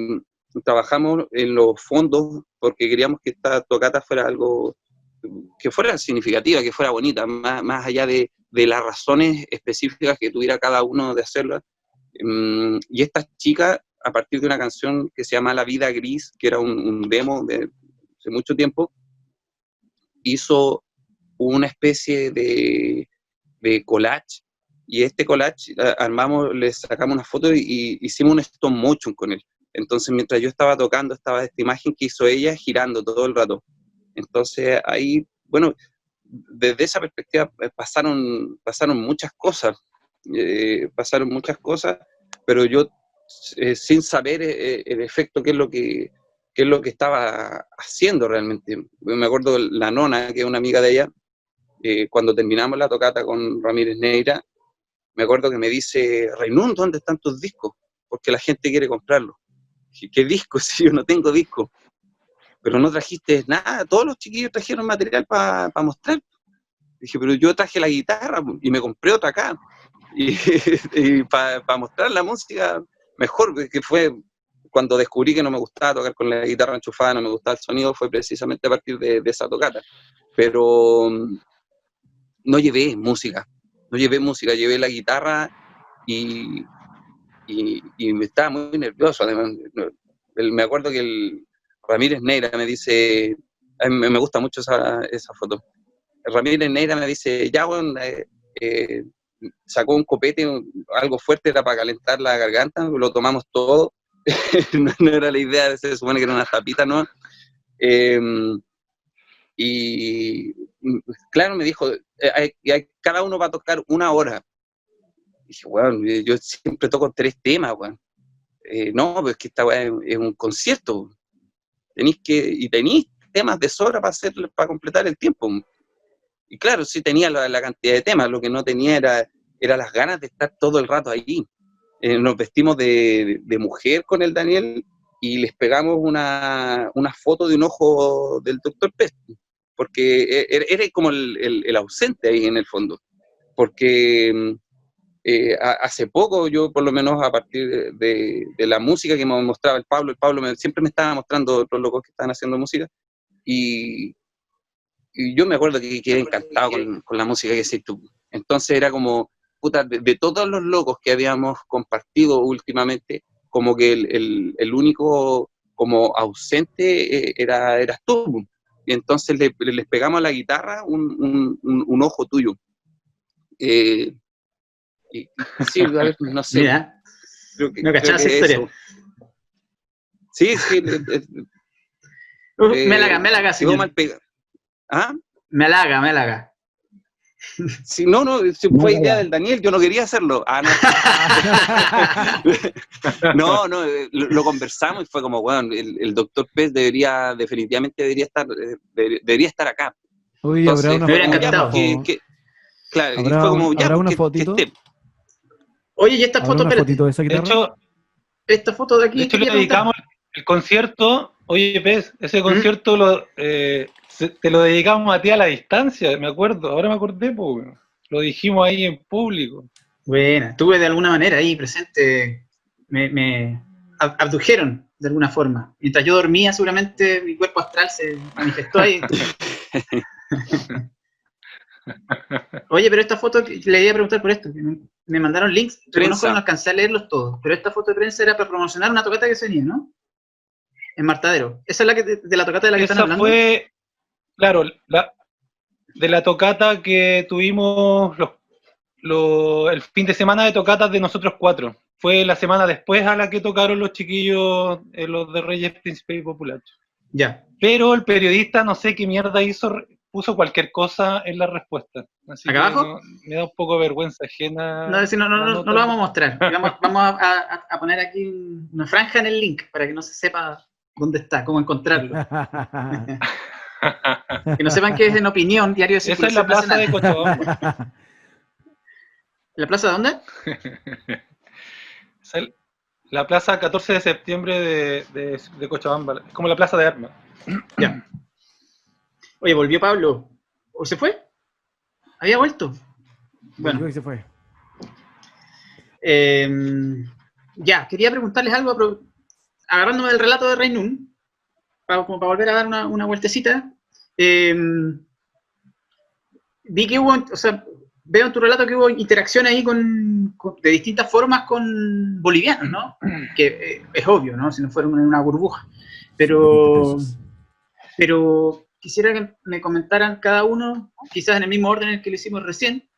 trabajamos en los fondos porque queríamos que esta tocata fuera algo que fuera significativa, que fuera bonita, más allá de las razones específicas que tuviera cada uno de hacerla. Y esta chica, a partir de una canción que se llama La Vida Gris, que era un demo de hace mucho tiempo, hizo una especie de collage, y este collage armamos, le sacamos una foto y hicimos un stop motion con él. Entonces, mientras yo estaba tocando, estaba esta imagen que hizo ella girando todo el rato. Entonces, ahí, bueno, desde esa perspectiva pasaron muchas cosas. Pero yo, sin saber el efecto, qué es lo que estaba haciendo realmente. Me acuerdo la nona, que es una amiga de ella, cuando terminamos la tocata con Ramírez Neira, me acuerdo que me dice: Raimundo, ¿dónde están tus discos? Porque la gente quiere comprarlos. Dije, ¿qué discos? Si yo no tengo discos. Pero no trajiste nada, todos los chiquillos trajeron material para mostrar. Dije, pero yo traje la guitarra y me compré otra acá. Y para mostrar la música mejor, que fue cuando descubrí que no me gustaba tocar con la guitarra enchufada, no me gustaba el sonido, fue precisamente a partir de esa tocata. Pero no llevé música, llevé la guitarra y me estaba muy nervioso. Además, me acuerdo que el Ramírez Neira me dice, a mí me gusta mucho esa foto, Ramírez Neira me dice, ya bueno, sacó un copete, algo fuerte, era para calentar la garganta, lo tomamos todo, no era la idea, se supone que era una tapita, ¿no? Y claro, me dijo, cada uno va a tocar 1 hora. Dije, bueno, yo siempre toco 3 temas, bueno. No, pues que esta weá es un concierto. Tenéis temas de sobra para completar el tiempo. Y claro, sí tenía la cantidad de temas, lo que no tenía era las ganas de estar todo el rato allí. Nos vestimos de mujer con el Daniel y les pegamos una foto de un ojo del Dr. Pest, porque era como el ausente ahí en el fondo. Porque hace poco, yo por lo menos a partir de la música que me mostraba el Pablo siempre me estaba mostrando los locos que estaban haciendo música, y yo me acuerdo que quedé encantado con la música que hiciste tú. Entonces era como, puta, de todos los locos que habíamos compartido últimamente, como que el único como ausente eras tú. Y entonces les pegamos a la guitarra un ojo tuyo. Y, sí, a ver, no sé. Mira, no cachaba esa historia. Eso. Sí. Me halaga, señor. Mal ¿Ah? Me halaga. Sí, no, fue idea del Daniel, yo no quería hacerlo. No, lo conversamos y fue como, bueno, el Dr. Pez definitivamente debería estar acá. Uy, habrá una claro, y fue como, ya, ¿habrá una fotito? Oye, ¿y esta foto? ¿Una fotito de esa guitarra? De hecho, esta foto de aquí. De hecho, le dedicamos el concierto. Oye, Pez, ese concierto te lo dedicamos a ti a la distancia, me acuerdo. Ahora me acordé, pues, lo dijimos ahí en público. Bueno, estuve de alguna manera ahí presente. Me abdujeron de alguna forma. Mientras yo dormía, seguramente mi cuerpo astral se manifestó ahí. Oye, pero esta foto, le iba a preguntar por esto, que me mandaron links, reconozco que no alcancé a leerlos todos, pero esta foto de prensa era para promocionar una tocata que se venía, ¿no? En Martadero. ¿Esa es la de la tocata de la que están hablando? Esa fue, claro, de la tocata que tuvimos el fin de semana de tocatas de nosotros 4. Fue la semana después a la que tocaron los chiquillos, los de Reyes, Príncipe y Popular. Ya. Pero el periodista, no sé qué mierda hizo, puso cualquier cosa en la respuesta. Así ¿acá abajo? Me da un poco de vergüenza ajena. No lo vamos a mostrar. Vamos a poner aquí una franja en el link para que no se sepa dónde está, cómo encontrarlo. Que no sepan que es en Opinión, diario de Esa es circulación la plaza de nacional. Cochabamba. ¿La plaza de dónde? Es la plaza 14 de septiembre de Cochabamba. Es como la plaza de armas. Ya. Oye, ¿volvió Pablo? ¿O se fue? ¿Había vuelto? Bueno, Bueno, y se fue. ya, quería preguntarles algo, agarrándome del relato de Reinún, como para volver a dar una vueltecita. Vi que hubo, o sea, veo en tu relato que hubo interacción ahí de distintas formas con bolivianos, ¿no? Que es obvio, ¿no? Si no fueron en una burbuja. Pero quisiera que me comentaran cada uno, quizás en el mismo orden en el que lo hicimos recién,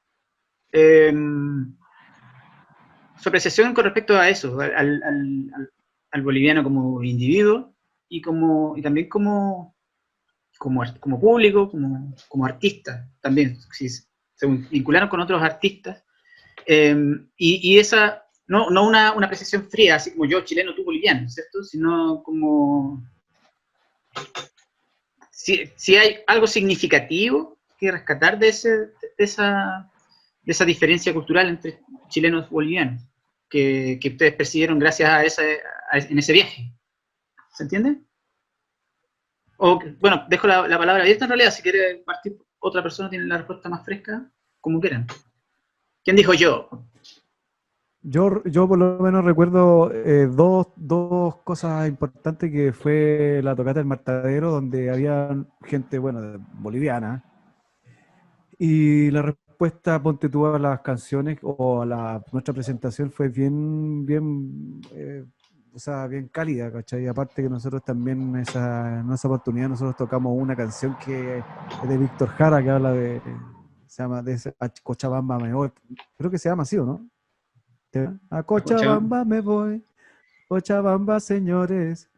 su apreciación con respecto a eso, al boliviano como individuo y también como público, como artista también, si se vincularon con otros artistas, y esa, no una apreciación fría, así como yo chileno, tú boliviano, ¿cierto? Sino como si hay algo significativo que rescatar de esa diferencia cultural entre chilenos y bolivianos, que ustedes percibieron gracias en ese viaje. ¿Se entiende? O, bueno, dejo la palabra abierta en realidad, si quiere partir otra persona tiene la respuesta más fresca, como quieran. ¿Quién dijo yo? Yo por lo menos recuerdo dos cosas importantes, que fue la tocata del Martadero, donde había gente, bueno, boliviana, y la respuesta, ponte tú, a las canciones o a nuestra presentación fue bien o sea, bien cálida, ¿cachai? Aparte que nosotros también en esa oportunidad nosotros tocamos una canción que es de Víctor Jara, que habla se llama Cochabamba me voy, creo que se llama así, ¿o no? A Cochabamba me voy, Cochabamba, señores.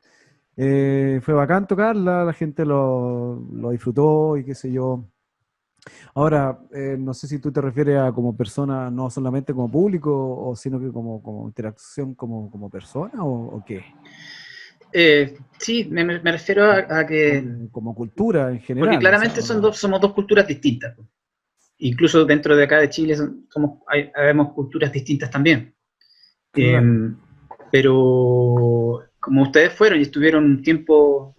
Fue bacán tocarla, la gente lo disfrutó y qué sé yo. Ahora, no sé si tú te refieres a como persona, no solamente como público, o sino que como interacción como persona, o qué. Sí, me refiero a que... Como cultura en general. Porque claramente o sea, somos dos culturas distintas. Incluso dentro de acá de Chile habemos culturas distintas también. Claro. Pero como ustedes fueron y estuvieron un tiempo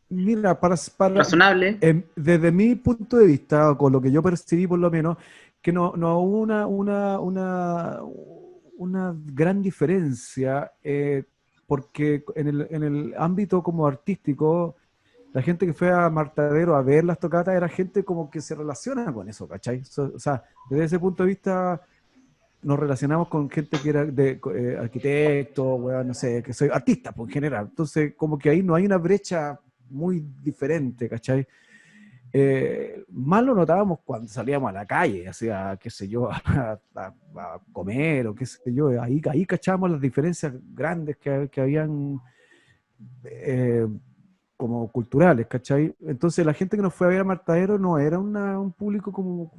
Mira, razonable. Desde mi punto de vista, con lo que yo percibí por lo menos, que no hubo una gran diferencia, porque en el ámbito como artístico, la gente que fue a Martadero a ver las tocatas era gente como que se relaciona con eso, ¿cachai? O sea, desde ese punto de vista nos relacionamos con gente que era de arquitecto, weón, no sé, que soy artista, pues, en general. Entonces, como que ahí no hay una brecha muy diferente, ¿cachai? Más lo notábamos cuando salíamos a la calle, hacia, qué sé yo, a comer o qué sé yo, ahí cachábamos las diferencias grandes que habían como culturales, ¿cachai? Entonces la gente que nos fue a ver a Martadero no era un público como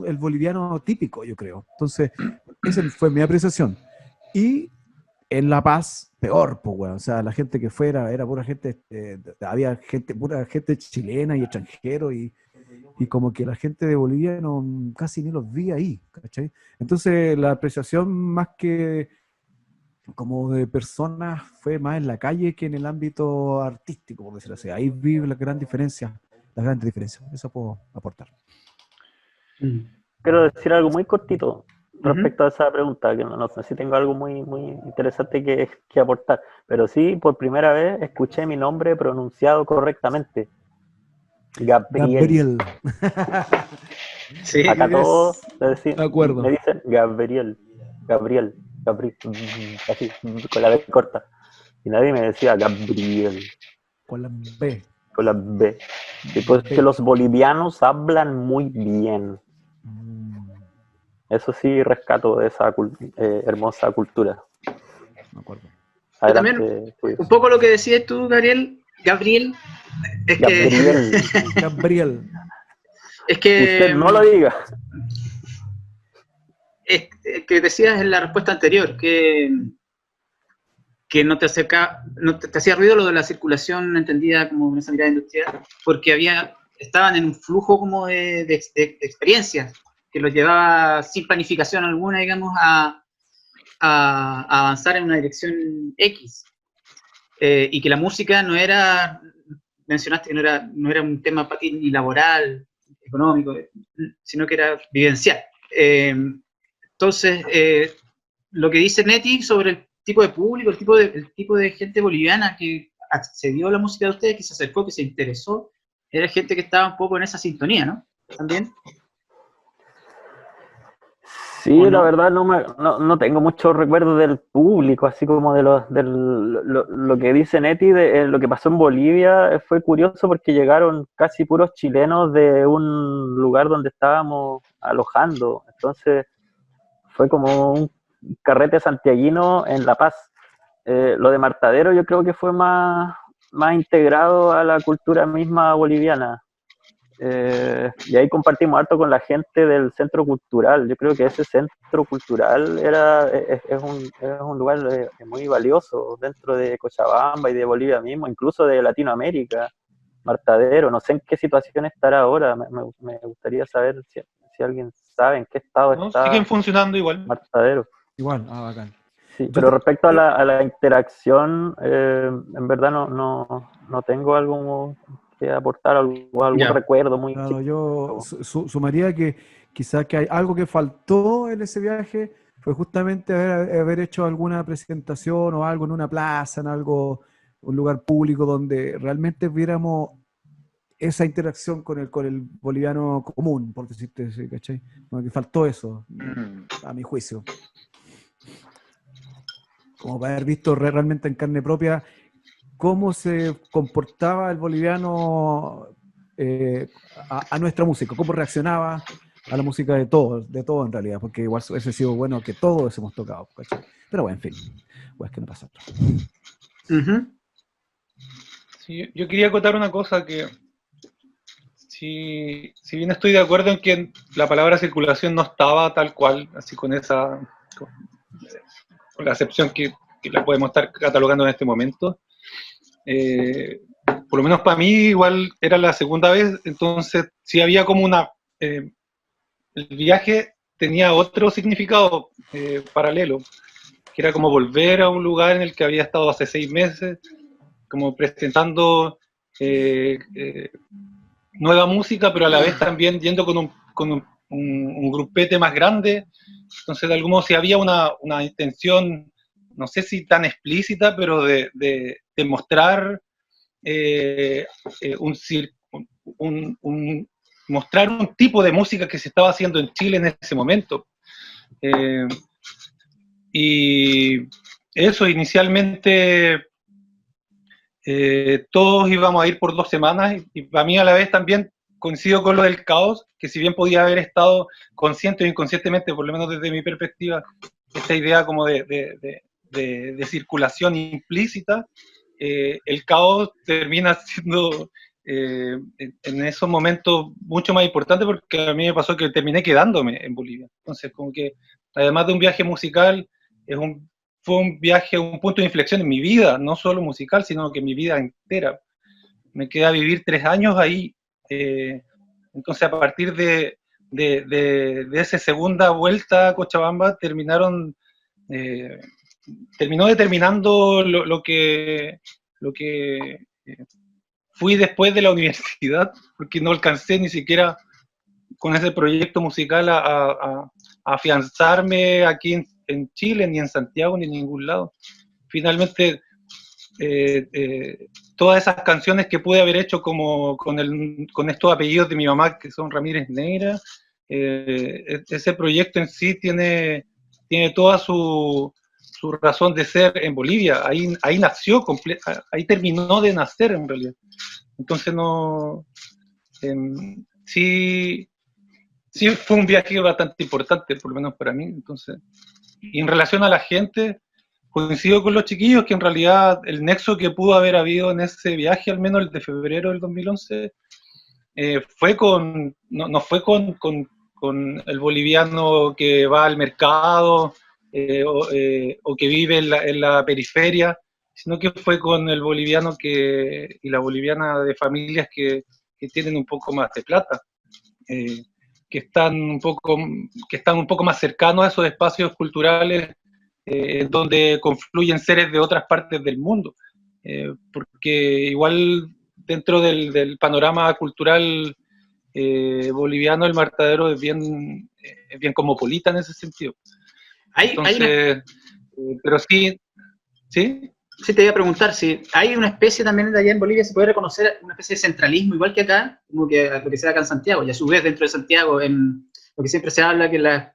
el boliviano típico, yo creo. Entonces, esa fue mi apreciación. Y en La Paz, peor, pues, bueno, o sea, la gente que fuera era pura gente, había pura gente chilena y extranjero, y como que la gente de Bolivia casi ni los vi ahí, ¿cachai? Entonces la apreciación más que como de personas fue más en la calle que en el ámbito artístico, por decirlo así. Ahí vi la gran diferencia, las grandes diferencias. Eso puedo aportar. Quiero decir algo muy cortito respecto a esa pregunta, que no sé si tengo algo muy, muy interesante que aportar, pero sí, por primera vez escuché mi nombre pronunciado correctamente. Gabriel. Sí, acá todos me dicen Gabriel, así, con la B corta. Y nadie me decía Gabriel. Con la B. Con la B. Y pues que los bolivianos hablan muy bien. Eso sí rescato de esa hermosa cultura. Me acuerdo. Adelante, también, pues. un poco lo que decías tú, Gabriel, es Gabriel. Es que usted no lo diga. Es que decías en la respuesta anterior que que no te acerca, te hacía ruido lo de la circulación entendida como esa mirada industrial, porque estaban en un flujo como de experiencias que los llevaba sin planificación alguna, digamos, a avanzar en una dirección X. Y que la música no era, mencionaste que no era un tema para ti ni laboral, económico, sino que era vivencial. Entonces, lo que dice Neti sobre el tipo de público, el tipo de gente boliviana que accedió a la música de ustedes, que se acercó, que se interesó, era gente que estaba un poco en esa sintonía, ¿no? También. Sí, ¿O la no? verdad no tengo muchos recuerdos del público, así como de lo que dice Neti, de lo que pasó en Bolivia. Fue curioso porque llegaron casi puros chilenos de un lugar donde estábamos alojando, entonces fue como un carrete santiaguino en La Paz. Lo de Martadero yo creo que fue más integrado a la cultura misma boliviana. Y ahí compartimos harto con la gente del centro cultural. Yo creo que ese centro cultural es un lugar muy valioso dentro de Cochabamba y de Bolivia mismo, incluso de Latinoamérica. Martadero, no sé en qué situación estará ahora. Me gustaría saber si alguien sabe en qué estado ¿no? está Siguen funcionando igual. Martadero. Igual, bacán. Sí, Yo pero te- respecto a la interacción, en verdad no tengo algo que aportar, algún Ya. recuerdo muy Claro, yo chico. sumaría que quizás que hay algo que faltó en ese viaje fue justamente haber hecho alguna presentación o algo en una plaza, en algo, un lugar público donde realmente viéramos esa interacción con el boliviano común, por decirte así, ¿cachai? Como que faltó eso, a mi juicio. Como para haber visto realmente en carne propia cómo se comportaba el boliviano a nuestra música, cómo reaccionaba a la música de todo en realidad, porque igual hubiese sido bueno que todos hemos tocado, ¿cachai? Pero bueno, en fin, pues que no pasa otra. Ujú. Sí, yo quería acotar una cosa que, si bien estoy de acuerdo en que la palabra circulación no estaba tal cual, así con la acepción que la podemos estar catalogando en este momento, por lo menos para mí igual era la segunda vez, entonces sí había como el viaje tenía otro significado paralelo, que era como volver a un lugar en el que había estado hace 6 meses, como presentando nueva música, pero a la vez también yendo un grupete más grande. Entonces, de algún modo, sí había una intención, no sé si tan explícita, pero de mostrar eh, eh, un, mostrar un tipo de música que se estaba haciendo en Chile en ese momento. Y eso, inicialmente todos íbamos a ir por 2 semanas y para mí a la vez también coincido con lo del caos, que si bien podía haber estado consciente o inconscientemente, por lo menos desde mi perspectiva, esta idea como de circulación implícita, el caos termina siendo en esos momentos mucho más importante porque a mí me pasó que terminé quedándome en Bolivia. Entonces, como que además de un viaje musical, fue un viaje, un punto de inflexión en mi vida, no solo musical, sino que en mi vida entera. Me quedé a vivir 3 años ahí. Entonces, a partir de esa segunda vuelta a Cochabamba, terminó determinando lo que fui después de la universidad, porque no alcancé ni siquiera con ese proyecto musical a afianzarme aquí en Chile, ni en Santiago, ni en ningún lado. Finalmente, todas esas canciones que pude haber hecho como con estos apellidos de mi mamá, que son Ramírez Negra, ese proyecto en sí tiene toda su razón de ser en Bolivia. Ahí nació, ahí terminó de nacer en realidad. Entonces no... sí, sí fue un viaje bastante importante, por lo menos para mí. Entonces, y en relación a la gente, coincido con los chiquillos que en realidad el nexo que pudo haber habido en ese viaje, al menos el de febrero del 2011, fue no fue con el boliviano que va al mercado o que vive en la periferia, sino que fue con el boliviano y la boliviana de familias que tienen un poco más de plata, que están un poco más cercanos a esos espacios culturales donde confluyen seres de otras partes del mundo, porque igual dentro del panorama cultural boliviano, el Matadero es bien cosmopolita en ese sentido. Entonces, pero sí, ¿sí? Sí, te iba a preguntar si hay una especie también de allá en Bolivia, se puede reconocer una especie de centralismo, igual que acá, como que lo que se da acá en Santiago, y a su vez dentro de Santiago, en lo que siempre se habla que la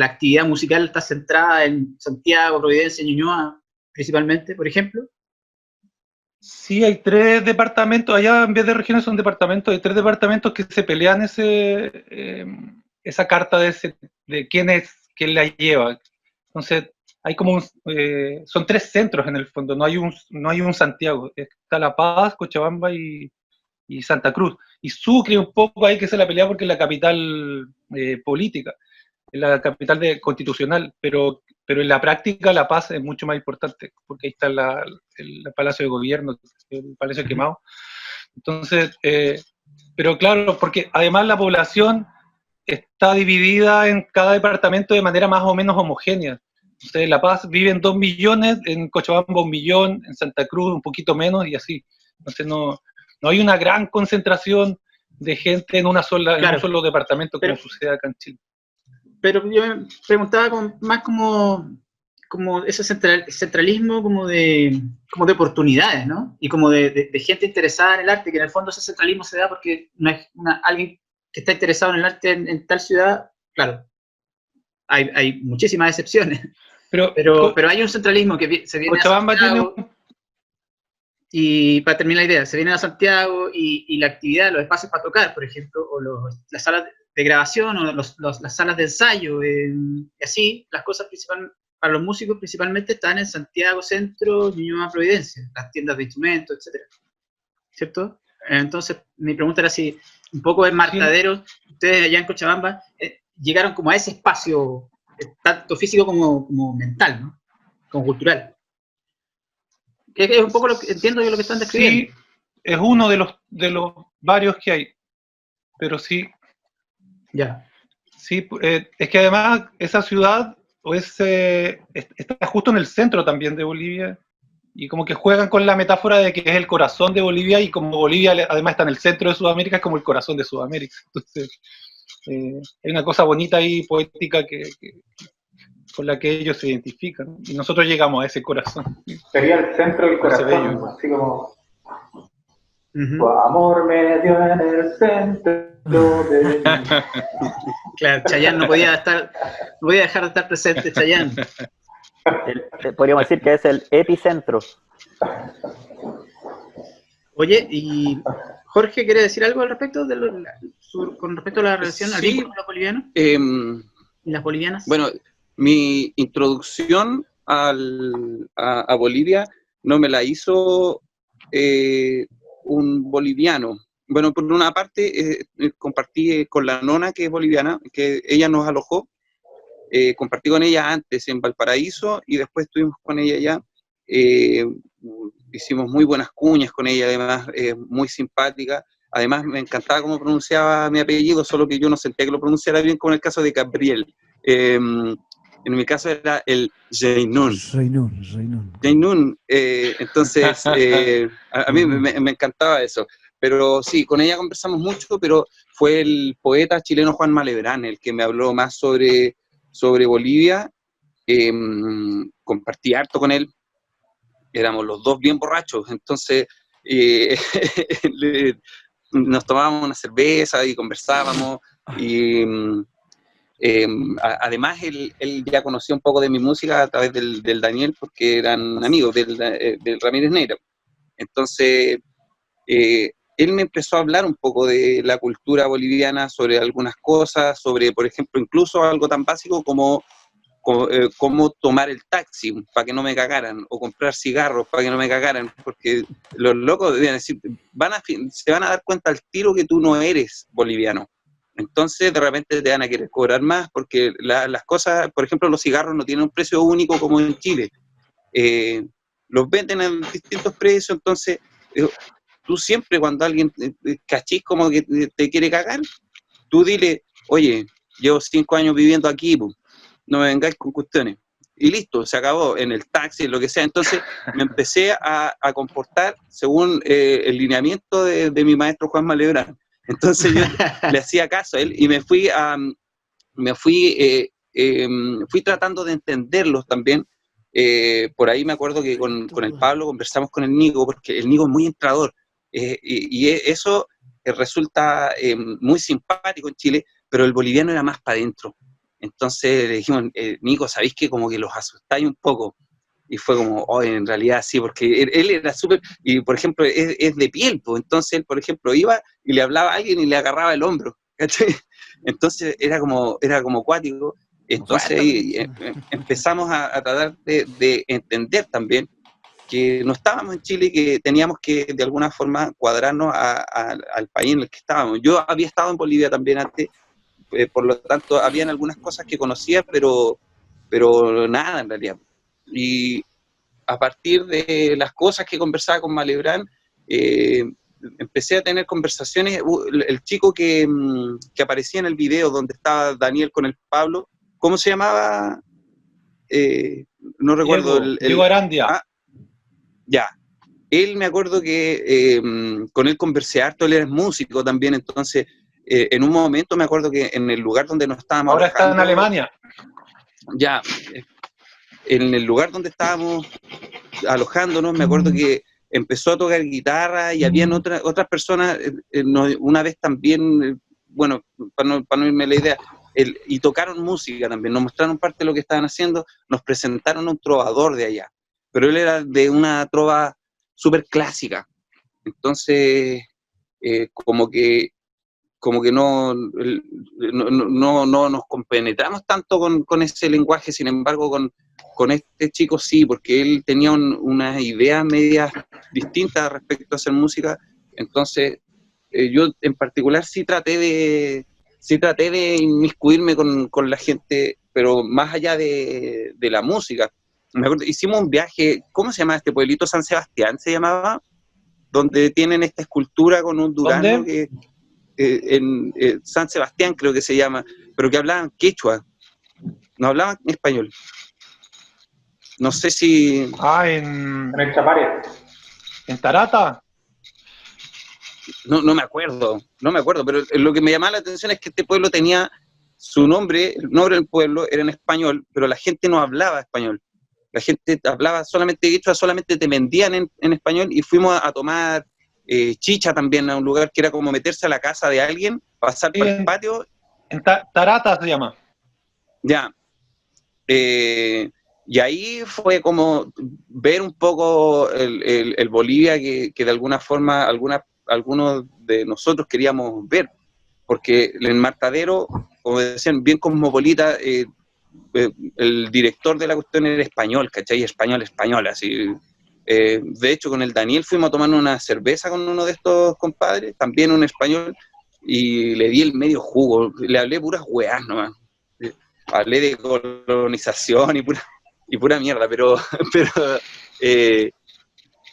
actividad musical está centrada en Santiago, Providencia, Ñuñoa, principalmente, por ejemplo. Sí, hay 3 departamentos, allá en vez de regiones son departamentos, hay 3 departamentos que se pelean esa carta de quién la lleva. Entonces, hay como son 3 centros en el fondo, no hay un Santiago, está La Paz, Cochabamba y Santa Cruz. Y Sucre un poco hay que se la pelea porque es la capital política, es la capital constitucional, pero en la práctica La Paz es mucho más importante, porque ahí está el Palacio de Gobierno, el Palacio Quemado. Entonces, pero claro, porque además la población está dividida en cada departamento de manera más o menos homogénea. Entonces, en La Paz viven 2 millones, en Cochabamba 1 millón, en Santa Cruz un poquito menos y así. Entonces no hay una gran concentración de gente en un solo departamento como sucede acá en Chile. Pero yo me preguntaba más como ese centralismo como de oportunidades, ¿no? Y como de gente interesada en el arte, que en el fondo ese centralismo se da porque no es alguien que está interesado en el arte en tal ciudad, claro, hay muchísimas excepciones, pero hay un centralismo que se viene Cochabamba a Santiago, y para terminar la idea, se viene a Santiago y la actividad, los espacios para tocar, por ejemplo, o las salas de grabación, o las salas de ensayo, y así, las cosas para los músicos principalmente están en Santiago Centro, Ñuñoa, Providencia, las tiendas de instrumentos, etcétera, ¿cierto? Entonces, mi pregunta era si un poco de Matadero, ustedes allá en Cochabamba, llegaron como a ese espacio, tanto físico como mental, ¿no? Como cultural. Que es un poco lo que entiendo yo lo que están describiendo. Sí, es uno de los varios que hay, pero sí. Ya. Sí, es que además esa ciudad está justo en el centro también de Bolivia, y como que juegan con la metáfora de que es el corazón de Bolivia, y como Bolivia además está en el centro de Sudamérica, es como el corazón de Sudamérica. Entonces, hay una cosa bonita ahí, poética, con la que ellos se identifican, y nosotros llegamos a ese corazón. Sería el centro del corazón, así como tu amor me dio en el centro de... Claro, Chayanne no podía dejar de estar presente, Chayanne. Podríamos decir que es el epicentro. Oye, y Jorge, ¿quiere decir algo al respecto con respecto a la relación al vínculo con los bolivianos? ¿Y las bolivianas? Bueno, mi introducción a Bolivia no me la hizo un boliviano. Bueno, por una parte, compartí con la nona, que es boliviana, que ella nos alojó. Compartí con ella antes en Valparaíso y después estuvimos con ella allá. Hicimos muy buenas cuñas con ella, además muy simpática. Además me encantaba cómo pronunciaba mi apellido, solo que yo no sentía que lo pronunciara bien, como en el caso de Gabriel. En mi caso era el Jainun. Jainun. Entonces, a mí me encantaba eso. Pero sí, con ella conversamos mucho, pero fue el poeta chileno Juan Malebrán el que me habló más sobre Bolivia. Compartí harto con él. Éramos los dos bien borrachos, entonces nos tomábamos una cerveza y conversábamos. Y además él ya conocía un poco de mi música a través del Daniel, porque eran amigos del Ramírez Neira. Entonces él me empezó a hablar un poco de la cultura boliviana, sobre algunas cosas, sobre, por ejemplo, incluso algo tan básico como cómo tomar el taxi para que no me cagaran, o comprar cigarros para que no me cagaran, porque los locos debían decir, se van a dar cuenta al tiro que tú no eres boliviano. Entonces, de repente te van a querer cobrar más porque las cosas, por ejemplo, los cigarros no tienen un precio único como en Chile. Los venden a distintos precios, entonces tú siempre cuando alguien cachís como que te quiere cagar, tú dile, oye, llevo 5 años viviendo aquí, pues, no me vengáis con cuestiones. Y listo, se acabó, en el taxi, lo que sea. Entonces me empecé a comportar según el lineamiento de mi maestro Juan Malebrán. Entonces yo le hacía caso a él y fui tratando de entenderlos también. Por ahí me acuerdo que con el Pablo conversamos con el Nico, porque el Nico es muy entrador, eso resulta muy simpático en Chile, pero el boliviano era más para adentro. Entonces le dijimos, Nico, ¿sabéis que como que los asustáis un poco? Y fue como, oh, en realidad sí, porque él era súper, y por ejemplo, es de piel, pues, entonces él, por ejemplo, iba y le hablaba a alguien y le agarraba el hombro, ¿cachai? Entonces era como cuático. Entonces empezamos a tratar de entender también que no estábamos en Chile y que teníamos que de alguna forma cuadrarnos al país en el que estábamos. Yo había estado en Bolivia también antes, por lo tanto habían algunas cosas que conocía, pero nada en realidad. Y a partir de las cosas que conversaba con Malebrán, empecé a tener conversaciones. El chico que aparecía en el video donde estaba Daniel con el Pablo, ¿cómo se llamaba? No recuerdo. Diego Arandia. Ah, ya. Él me acuerdo que con él conversé harto, él es músico también, entonces en un momento me acuerdo que en el lugar donde nos estábamos ahora está en Alemania. Ya, en el lugar donde estábamos alojándonos, me acuerdo que empezó a tocar guitarra y habían otras personas, una vez también, bueno, para no irme la idea, y tocaron música también, nos mostraron parte de lo que estaban haciendo, nos presentaron a un trovador de allá, pero él era de una trova súper clásica, entonces como que no nos compenetramos tanto con ese lenguaje, sin embargo con este chico sí, porque él tenía unas ideas medias distintas respecto a hacer música, entonces yo en particular sí traté de inmiscuirme con la gente, pero más allá de la música. Me acuerdo, hicimos un viaje, ¿cómo se llama este pueblito? San Sebastián se llamaba, donde tienen esta escultura con un durazno que en San Sebastián creo que se llama, pero que hablaban quechua, no hablaban español. No sé si... En el Chapare. ¿En Tarata? No me acuerdo, pero lo que me llamaba la atención es que este pueblo tenía su nombre, el nombre del pueblo era en español, pero la gente no hablaba español. La gente hablaba solamente quechua, solamente te vendían en español, y fuimos a tomar chicha también a un lugar que era como meterse a la casa de alguien, pasar por el patio. En Tarata se llama. Ya. Y ahí fue como ver un poco el Bolivia que de alguna forma algunos de nosotros queríamos ver, porque el Matadero, como decían, bien cosmopolita, el director de la cuestión era español, ¿cachai? Español, así. De hecho, con el Daniel fuimos a tomar una cerveza con uno de estos compadres, también un español, y le di el medio jugo, le hablé puras weás nomás. Hablé de colonización y pura mierda, pero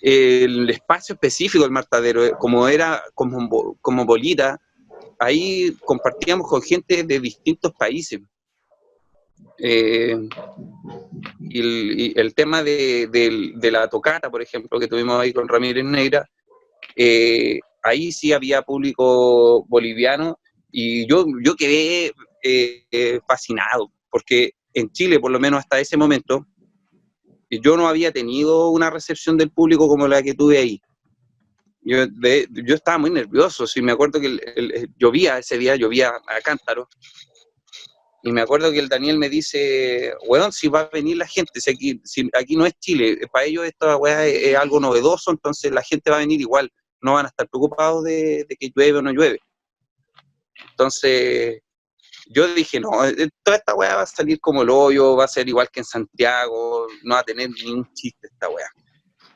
el espacio específico del Matadero, como era como bolita, ahí compartíamos con gente de distintos países. Y el tema de la tocata, por ejemplo, que tuvimos ahí con Ramírez Negra, ahí sí había público boliviano, y yo quedé fascinado, porque en Chile, por lo menos hasta ese momento, yo no había tenido una recepción del público como la que tuve ahí. Yo estaba muy nervioso, sí, me acuerdo que llovía ese día, llovía a cántaro, y me acuerdo que el Daniel me dice, weón, si va a venir la gente, si aquí no es Chile, para ellos esta weá es algo novedoso, entonces la gente va a venir igual, no van a estar preocupados de que llueve o no llueve. Entonces yo dije, no, toda esta weá va a salir como el hoyo, va a ser igual que en Santiago, no va a tener ningún chiste esta weá,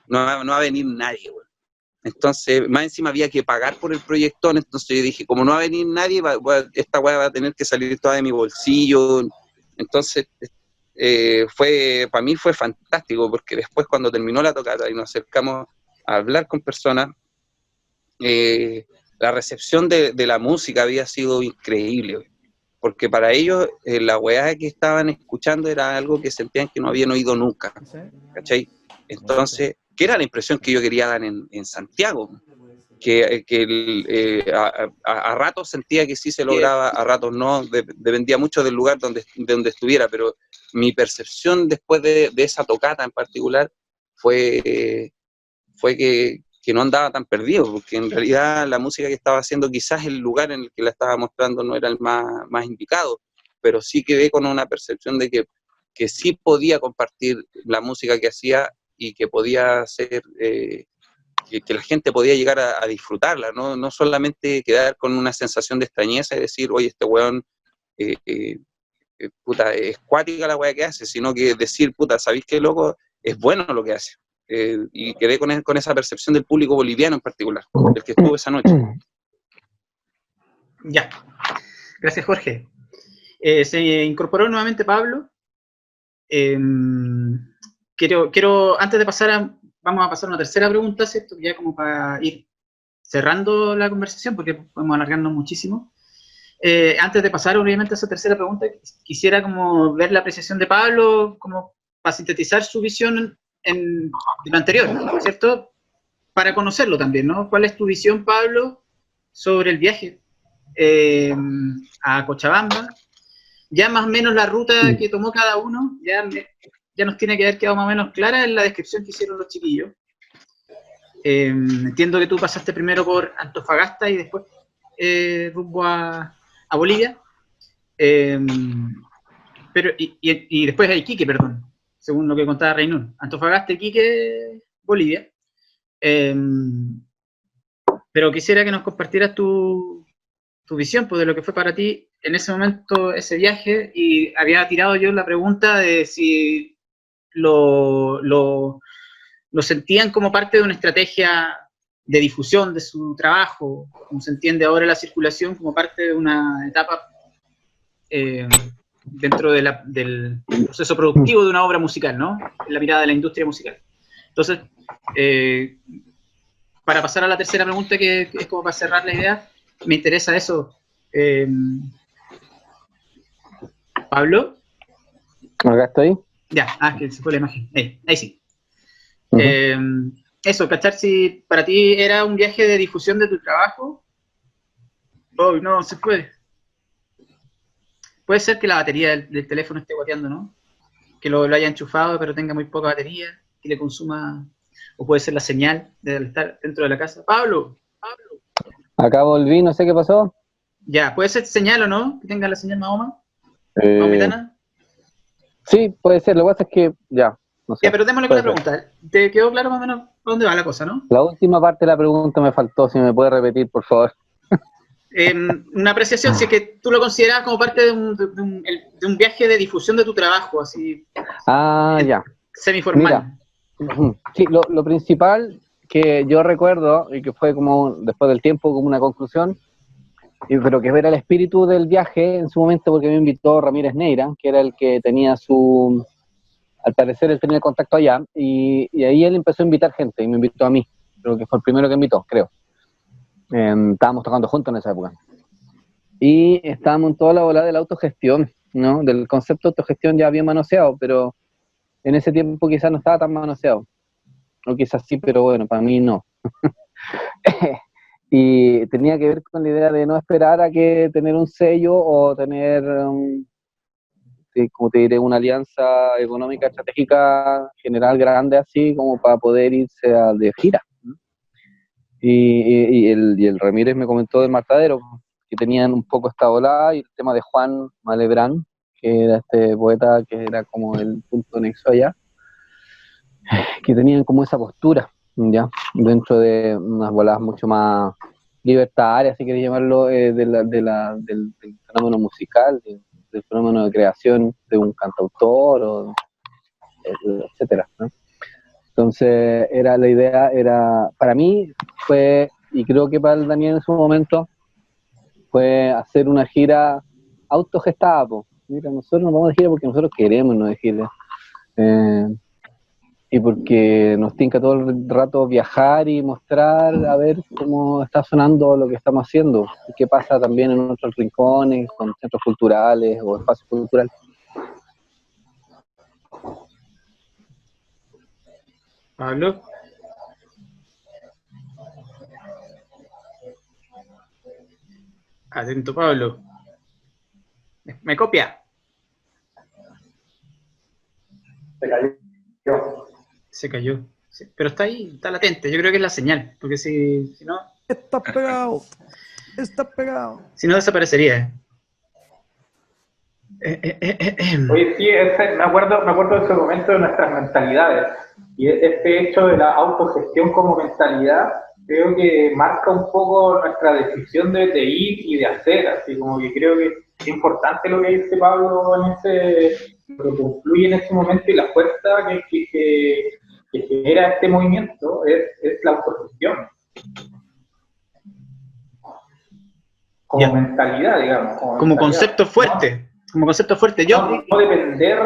no va a venir nadie, weón. Entonces, más encima había que pagar por el proyector, entonces yo dije, como no va a venir nadie, esta weá va a tener que salir toda de mi bolsillo. Entonces, para mí fue fantástico, porque después cuando terminó la tocata y nos acercamos a hablar con personas, la recepción de la música había sido increíble, porque para ellos la weá que estaban escuchando era algo que sentían que no habían oído nunca, ¿cachai? Entonces, que era la impresión que yo quería dar en Santiago, que a ratos sentía que sí se lograba, a ratos no, dependía mucho del lugar de donde estuviera, pero mi percepción después de esa tocata en particular fue que no andaba tan perdido, porque en realidad la música que estaba haciendo, quizás el lugar en el que la estaba mostrando no era el más indicado, pero sí quedé con una percepción de que sí podía compartir la música que hacía y que podía ser, que la gente podía llegar a disfrutarla, no solamente quedar con una sensación de extrañeza y decir, oye, este weón, puta, es cuática la weá que hace, sino que decir, puta, ¿sabéis qué, loco? Es bueno lo que hace. Y quedé con esa percepción del público boliviano en particular, el que estuvo esa noche. Ya. Gracias, Jorge. Se incorporó nuevamente Pablo. Quiero, antes de pasar vamos a pasar a una tercera pregunta, ¿cierto? Ya como para ir cerrando la conversación, porque podemos alargarnos muchísimo. Antes de pasar, obviamente, a esa tercera pregunta, quisiera como ver la apreciación de Pablo, como para sintetizar su visión de lo anterior, ¿cierto? Para conocerlo también, ¿no? ¿Cuál es tu visión, Pablo, sobre el viaje a Cochabamba? Ya más o menos la ruta que tomó cada uno, ya nos tiene que haber quedado más o menos clara en la descripción que hicieron los chiquillos. Entiendo que tú pasaste primero por Antofagasta y después rumbo a Bolivia. Pero y después a Iquique, perdón, según lo que contaba Reynur. Antofagasta, Iquique, Bolivia. Pero quisiera que nos compartieras tu visión, pues, de lo que fue para ti en ese momento ese viaje, y había tirado yo la pregunta de si lo sentían como parte de una estrategia de difusión de su trabajo, como se entiende ahora la circulación, como parte de una etapa dentro del proceso productivo de una obra musical, ¿no? En la mirada de la industria musical. Entonces, para pasar a la tercera pregunta, que es como para cerrar la idea, me interesa eso. ¿Pablo? Acá estoy. Ya, que se fue la imagen. Ahí sí. Eso, cachar si para ti era un viaje de difusión de tu trabajo. Oh, no, se puede. Puede ser que la batería del teléfono esté guateando, ¿no? Que lo haya enchufado, pero tenga muy poca batería, que le consuma, o puede ser la señal de estar dentro de la casa. Pablo. Acá volví, no sé qué pasó. Ya, puede ser señal o no, que tenga la señal Mahoma. Mahometana. Sí, puede ser, lo que pasa es que, ya, no sé. Ya, pero démosle con la pregunta. ¿Te quedó claro más o menos a dónde va la cosa, no? La última parte de la pregunta me faltó, si me puede repetir, por favor. Una apreciación, si es que tú lo consideras como parte de un viaje de difusión de tu trabajo, así. Ya. Semiformal. Mira, sí, lo principal que yo recuerdo, y que fue como después del tiempo como una conclusión, pero que era el espíritu del viaje en su momento, porque me invitó Ramírez Neira, que era el que tenía al parecer él tenía el contacto allá, y ahí él empezó a invitar gente, y me invitó a mí, creo que fue el primero que invitó, creo. Estábamos tocando juntos en esa época. Y estábamos en toda la ola de la autogestión, ¿no? Del concepto de autogestión ya bien manoseado, pero en ese tiempo quizás no estaba tan manoseado. O quizás sí, pero bueno, para mí no. Y tenía que ver con la idea de no esperar a que tener un sello o tener, como te diré, una alianza económica estratégica general grande así como para poder irse de gira. Y el Ramírez me comentó del Matadero, que tenían un poco esta ola, y el tema de Juan Malebrán, que era este poeta que era como el punto nexo allá, que tenían como esa postura, ¿ya? Dentro de unas bolas mucho más libertarias, si querés llamarlo, del fenómeno musical, del fenómeno de creación de un cantautor, etcétera, ¿no? Entonces, la idea era, para mí, fue, y creo que para el Daniel en su momento, fue hacer una gira autogestada, po. Mira, nosotros nos vamos de gira porque nosotros queremos irnos de gira. Y porque nos tinca todo el rato viajar y mostrar, a ver cómo está sonando lo que estamos haciendo, y qué pasa también en otros rincones, con centros culturales o espacios culturales. Pablo. Atento, Pablo. ¿Me copia? Se cayó. Se cayó. Sí, pero está ahí, está latente. Yo creo que es la señal, porque si no, Está pegado. Está pegado. si no desaparecería. Oye, sí, me acuerdo de ese momento de nuestras mentalidades. Y este hecho de la autogestión como mentalidad, creo que marca un poco nuestra decisión de ir y de hacer. Así como que creo que es importante lo que dice Pablo lo que concluye en ese momento, y la fuerza que genera este movimiento es la autogestión. Como mentalidad, digamos. Como concepto fuerte. Como concepto fuerte. No depender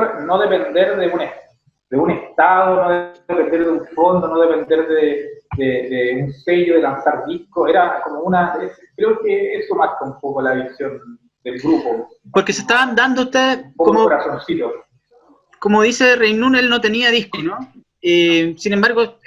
de un estado, no depender de un fondo, no depender de un sello, de lanzar discos. Era como creo que eso marca un poco la visión del grupo. Porque se estaban dando ustedes como corazoncito. Como dice Reinún, él no tenía disco, ¿no? Sin embargo,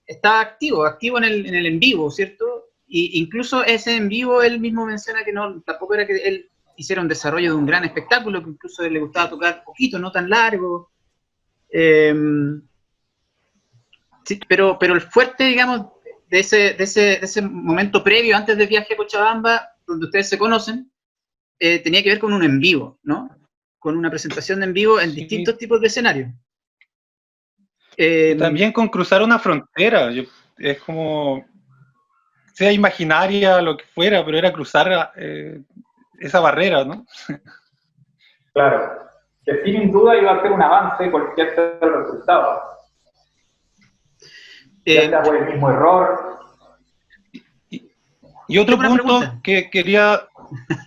estaba activo en el en vivo, ¿cierto? Y incluso ese en vivo él mismo menciona que no, tampoco era que él hiciera un desarrollo de un gran espectáculo, que incluso a él le gustaba tocar poquito, no tan largo. Sí, pero el fuerte, digamos, de ese momento previo, antes del viaje a Cochabamba, donde ustedes se conocen, tenía que ver con un en vivo, ¿no? Con una presentación en vivo en distintos tipos de escenarios. También con cruzar una frontera. Es como, sea imaginaria, lo que fuera, pero era cruzar esa barrera, ¿no? Claro, que sin duda iba a ser un avance cualquier sea el resultado. Ya sea por el mismo error. Y otro punto que quería...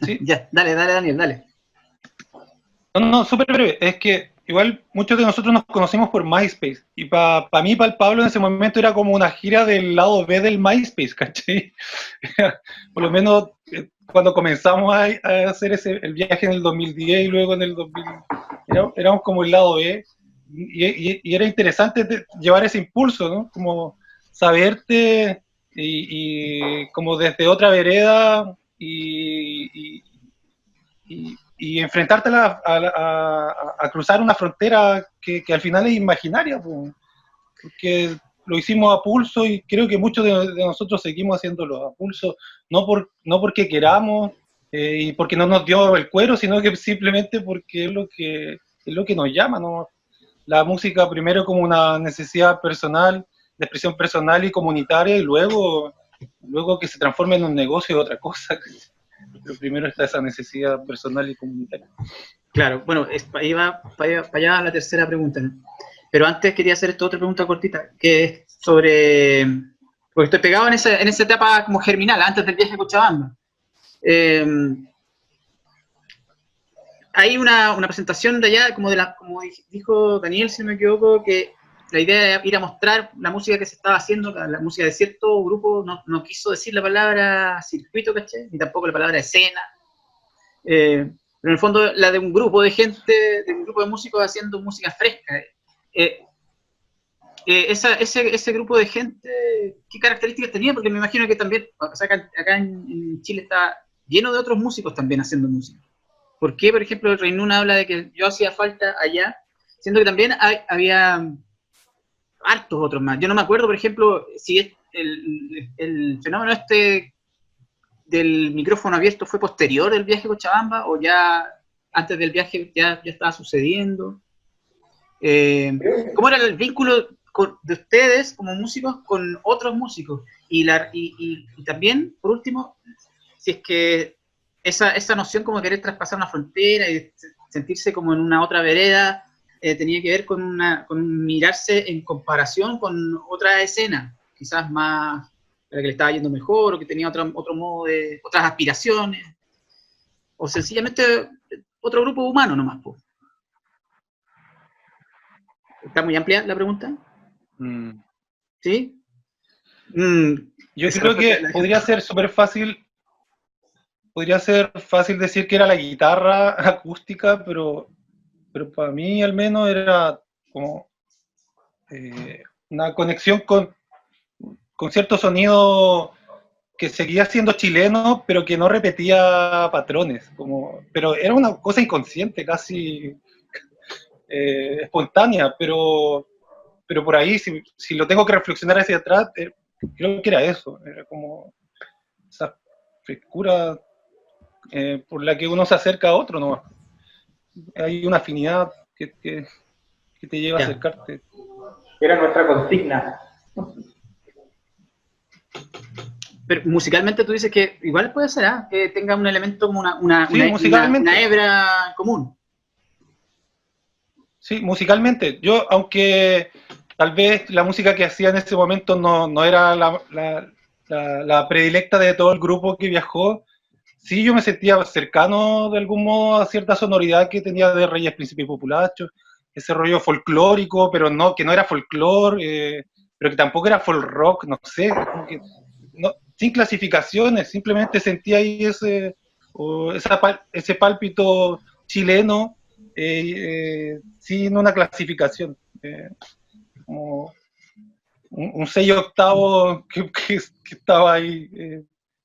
¿Sí? Ya, dale, Daniel, dale. No, súper breve. Es que igual muchos de nosotros nos conocimos por MySpace. Y para mí, para el Pablo, en ese momento era como una gira del lado B del MySpace, ¿cachai? Por lo menos cuando comenzamos a hacer el viaje en el 2010 y luego en el 2000, éramos como el lado B. Y era interesante llevar ese impulso, ¿no? Como saberte y como desde otra vereda y enfrentarte a cruzar una frontera que al final es imaginaria, porque lo hicimos a pulso y creo que muchos de nosotros seguimos haciéndolo a pulso, no porque queramos y porque no nos dio el cuero, sino que simplemente porque es lo que nos llama, ¿no? La música primero como una necesidad personal, de expresión personal y comunitaria, y luego que se transforme en un negocio es otra cosa. Pero primero está esa necesidad personal y comunitaria. Claro, bueno, para allá la tercera pregunta, ¿no? Pero antes quería hacer esta otra pregunta cortita, que es sobre, porque estoy pegado en esa etapa como germinal, antes del viaje a Cochabamba. Hay una presentación de allá, como dijo Daniel, si no me equivoco, que la idea era ir a mostrar la música que se estaba haciendo, la música de cierto grupo, no quiso decir la palabra circuito, ¿caché? Ni tampoco la palabra escena. Pero en el fondo la de un grupo de gente, de un grupo de músicos haciendo música fresca. Ese grupo de gente, ¿qué características tenía? Porque me imagino que también, o sea, acá en Chile está lleno de otros músicos también haciendo música. ¿Por qué, por ejemplo, el Reinún habla de que yo hacía falta allá, siendo que también había hartos otros más? Yo no me acuerdo, por ejemplo, si es el fenómeno del micrófono abierto fue posterior del viaje a Cochabamba o ya antes del viaje ya estaba sucediendo. ¿Cómo era el vínculo de ustedes como músicos con otros músicos? Y también, por último, si es que esa noción como de querer traspasar una frontera y sentirse como en una otra vereda, tenía que ver con mirarse en comparación con otra escena, quizás más, a la que le estaba yendo mejor, o que tenía otro modo de, otras aspiraciones, o sencillamente otro grupo humano nomás, po. ¿Está muy amplia la pregunta? ¿Sí? Yo Esa creo respuesta que la- podría ser fácil decir que era la guitarra acústica, pero para mí al menos era como una conexión con cierto sonido que seguía siendo chileno, pero que no repetía patrones, pero era una cosa inconsciente, casi espontánea, pero por ahí, si lo tengo que reflexionar hacia atrás, creo que era eso, era como esa frescura por la que uno se acerca a otro, ¿no? Hay una afinidad que te lleva a Ya. acercarte. Era nuestra consigna. Pero musicalmente tú dices que igual puede ser, ¿ah? Que tenga un elemento como Sí, musicalmente. una hebra común. Sí, musicalmente. Yo, aunque tal vez la música que hacía en ese momento no era la predilecta de todo el grupo que viajó, sí yo me sentía cercano de algún modo a cierta sonoridad que tenía de Reyes, Príncipes y Populachos, ese rollo folclórico, pero que no era folclore, pero que tampoco era folk rock, no sé, como que sin clasificaciones, simplemente sentía ahí ese pálpito chileno sin una clasificación, como un 6/8 que estaba ahí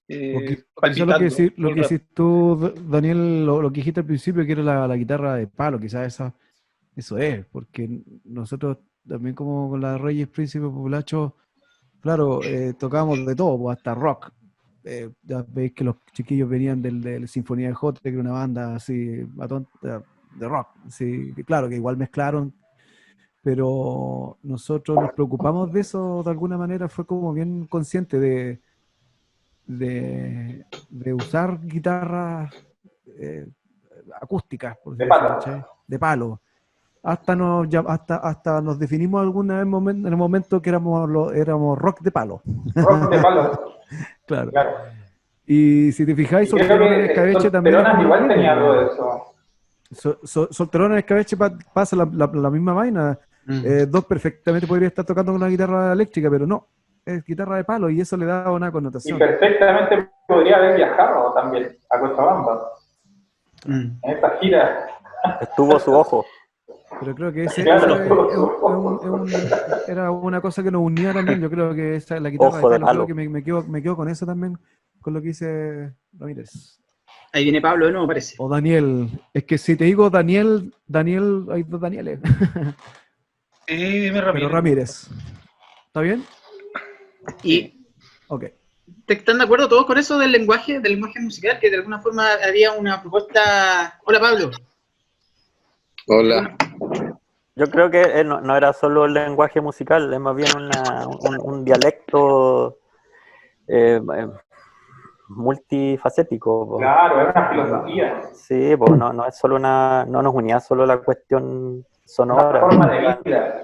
Porque quizás palpitando. lo que decís tú, Daniel, lo que dijiste al principio, que era la guitarra de palo, quizás eso es, porque nosotros también como con la Reyes, Príncipe, Populacho, claro, tocábamos de todo, pues, hasta rock. Ya veis que los chiquillos venían del Sinfonía de Jote, que era una banda así de rock. Sí, claro, que igual mezclaron, pero nosotros nos preocupamos de eso de alguna manera, fue como bien consciente de usar guitarras acústicas, por De decirlo, palo. ¿cachai? De palo. Hasta nos definimos alguna vez en el momento que éramos rock de palo. Rock de palo. Claro. Claro. Y si te fijáis, Y creo Solterona en que Escabeche también es Solteronas como lo igual mismo, tenía algo po. de eso. Solterona en Escabeche pasa la misma vaina. Doc perfectamente podría estar tocando con una guitarra eléctrica, pero no, es guitarra de palo y eso le da una Y connotación. perfectamente podría haber viajado también a Cochabamba. En esta gira. Estuvo su ojo. Pero creo que Claro. era una cosa que nos unía también. Yo creo que la guitarra Ojo de de palo, palo. creo que me quedo con eso también, con lo que dice Ramírez. Ahí viene Pablo de nuevo, parece. O Daniel. Es que si te digo Daniel, hay dos Danieles. Sí, dime Ramírez. Pero Ramírez. ¿Está bien? Y Ok. ¿están de acuerdo todos con eso del lenguaje musical? Que de alguna forma había una propuesta. Hola, Pablo. Hola. Yo creo que no era solo el lenguaje musical, es más bien un dialecto multifacético. Po. Claro, era una filosofía. Sí, pues no es solo no nos unía solo la cuestión sonora. Una forma de vida.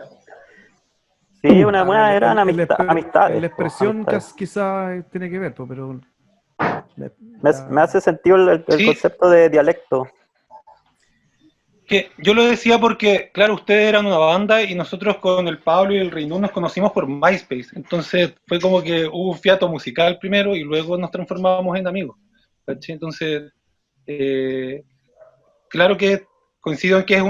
Sí, eran amistades. La expresión amistades. quizás tiene que ver, pero... Me hace sentido el Sí. concepto de dialecto. Que yo lo decía porque, claro, ustedes eran una banda y nosotros con el Pablo y el Reinú nos conocimos por MySpace. Entonces fue como que hubo un fiato musical primero y luego nos transformábamos en amigos. ¿Cachai? Entonces, claro que coincido en que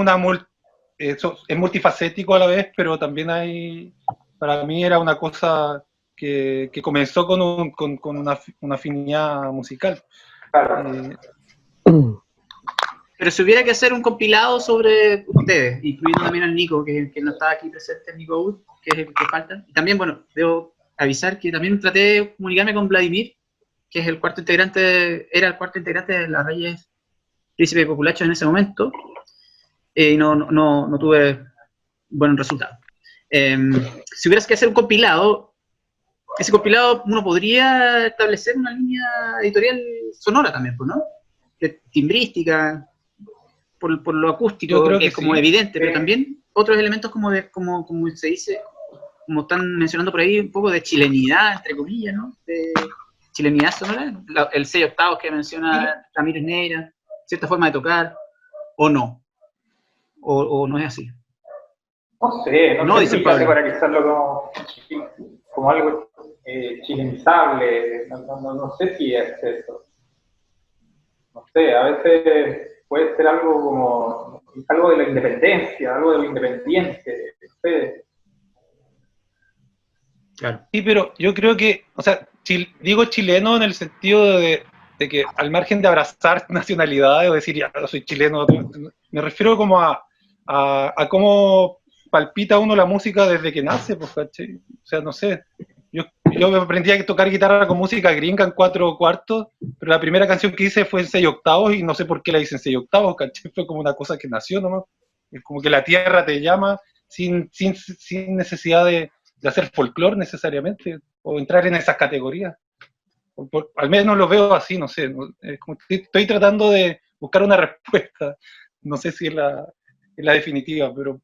es multifacético a la vez, pero también para mí era una cosa que comenzó con una afinidad musical. Claro. Pero si hubiera que hacer un compilado sobre ustedes, incluyendo también al Nico, que no estaba aquí presente, Nico Wood, que es el que falta. Y también, bueno, debo avisar que también traté de comunicarme con Vladimir, que es era el cuarto integrante de las Reyes Príncipe de Populacho en ese momento, y no tuve buen resultado. Si hubieras que hacer un compilado, ese compilado uno podría establecer una línea editorial sonora también, pues, ¿no? De timbrística, por lo Yo acústico, creo que que es como sí. evidente, pero también otros elementos como se dice, como están mencionando por ahí, un poco de chilenidad, entre comillas, ¿no? De chilenidad sonora, el sello octavos que menciona Ramírez Neira, cierta forma de tocar, o no, o no es así. No sé, No, sé dice si Pablo. categorizarlo como algo chilenizable, no sé si es eso. No sé, a veces puede ser algo como algo de la independencia, algo de lo independiente, no sé. Claro. Sí, pero yo creo que, o sea, digo chileno en el sentido de que al margen de abrazar nacionalidades o decir, ya, yo soy chileno, me refiero como a cómo palpita uno la música desde que nace, pues, ¿cachai? O sea, no sé. Yo aprendí a tocar guitarra con música gringa en 4/4, pero la primera canción que hice fue en 6/8 y no sé por qué la hice en 6/8, ¿cachai? Fue como una cosa que nació nomás. Es como que la tierra te llama sin necesidad de hacer folclore necesariamente, o entrar en esas categorías. Al menos lo veo así, no sé. Es como que estoy tratando de buscar una respuesta. No sé si es la definitiva, pero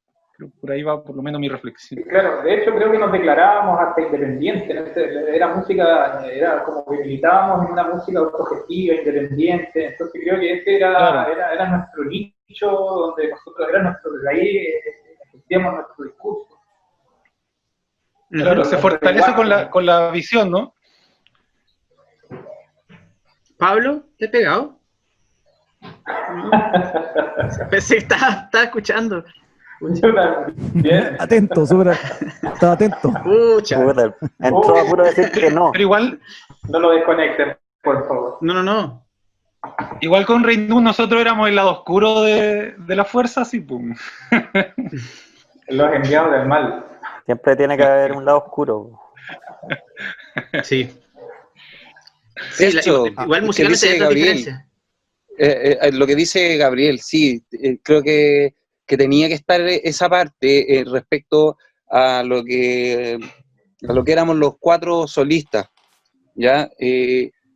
por ahí va por lo menos mi reflexión. Sí, claro, de hecho creo que nos declarábamos hasta independientes, ¿no? Era música, era como que militábamos en una música autogestiva, independiente, entonces creo que ese Claro. era nuestro nicho, donde nosotros era nuestro, de ahí ejercíamos nuestro discurso. Claro, se fortalece con la visión, ¿no? Pablo, ¿te he pegado? No. Pensé que estaba escuchando. Bien. Atento, súper. Estaba atento. Pucha. Puta, entró a puro decir que no. Pero igual, No lo desconecten, por favor. No. igual con Reino nosotros éramos el lado oscuro de la fuerza, sí, pum. Los enviados del mal. Siempre tiene que haber un lado oscuro. Sí. De Sí, hecho, igual que musicalmente hay dice otras Gabriel, diferencias. lo que dice Gabriel, sí, creo que tenía que estar esa parte respecto a lo que éramos los 4 solistas, ¿ya?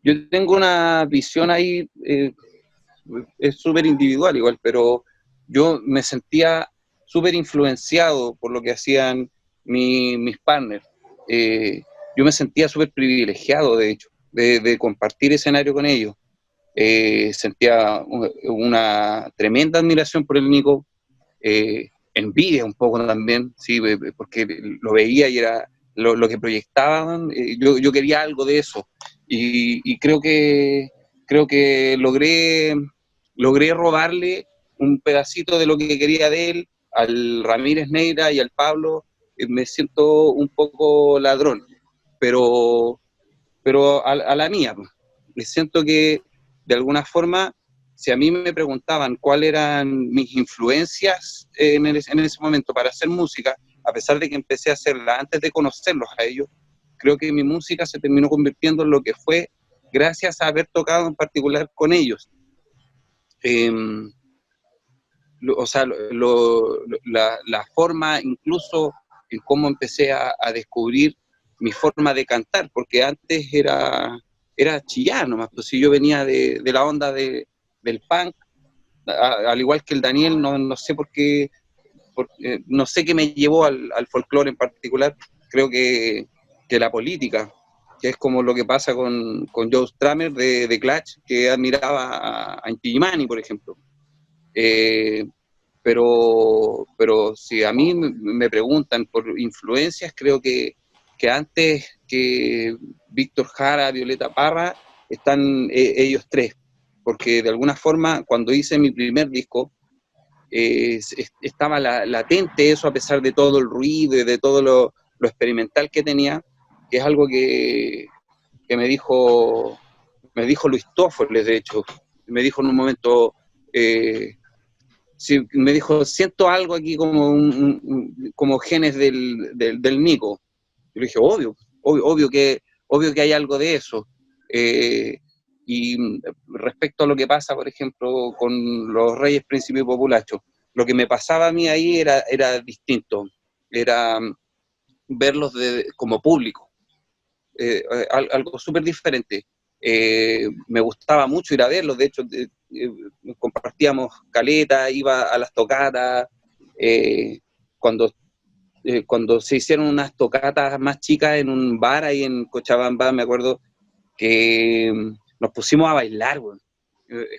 Yo tengo una visión ahí, es súper individual igual, pero yo me sentía súper influenciado por lo que hacían mis partners. Yo me sentía súper privilegiado, de hecho, de compartir escenario con ellos. Sentía una tremenda admiración por el Nico, envidia un poco también, sí, porque lo veía y era lo que proyectaban, yo quería algo de eso, y creo que logré robarle un pedacito de lo que quería de él al Ramírez Neira y al Pablo. Me siento un poco ladrón, pero a la mía. Me siento que, de alguna forma, si a mí me preguntaban cuáles eran mis influencias en ese momento para hacer música, a pesar de que empecé a hacerla antes de conocerlos a ellos, creo que mi música se terminó convirtiendo en lo que fue gracias a haber tocado en particular con ellos. O sea, la forma, incluso en cómo empecé a descubrir mi forma de cantar, porque antes era chillar nomás, pues si yo venía de la onda del punk, al igual que el Daniel, no sé por qué, no sé qué me llevó al folclore en particular. Creo que la política, que es como lo que pasa con Joe Strummer de Clash, que admiraba a Inti Illimani, por ejemplo. Pero si a mí me preguntan por influencias, creo que antes que Víctor Jara, Violeta Parra, están ellos 3, porque de alguna forma cuando hice mi primer disco estaba latente eso, a pesar de todo el ruido y de todo lo experimental que tenía, que es algo que me dijo Luis Tófoles, de hecho. Me dijo en un momento, sí, me dijo, siento algo aquí como genes del Nico. Yo le dije, obvio que hay algo de eso. Y respecto a lo que pasa, por ejemplo, con los Reyes, Príncipes y Populachos, lo que me pasaba a mí ahí era distinto. Era verlos como público. Algo súper diferente. me gustaba mucho ir a verlos, de hecho compartíamos caleta, iba a las tocatas, cuando se hicieron unas tocatas más chicas en un bar ahí en Cochabamba, me acuerdo que nos pusimos a bailar, güey.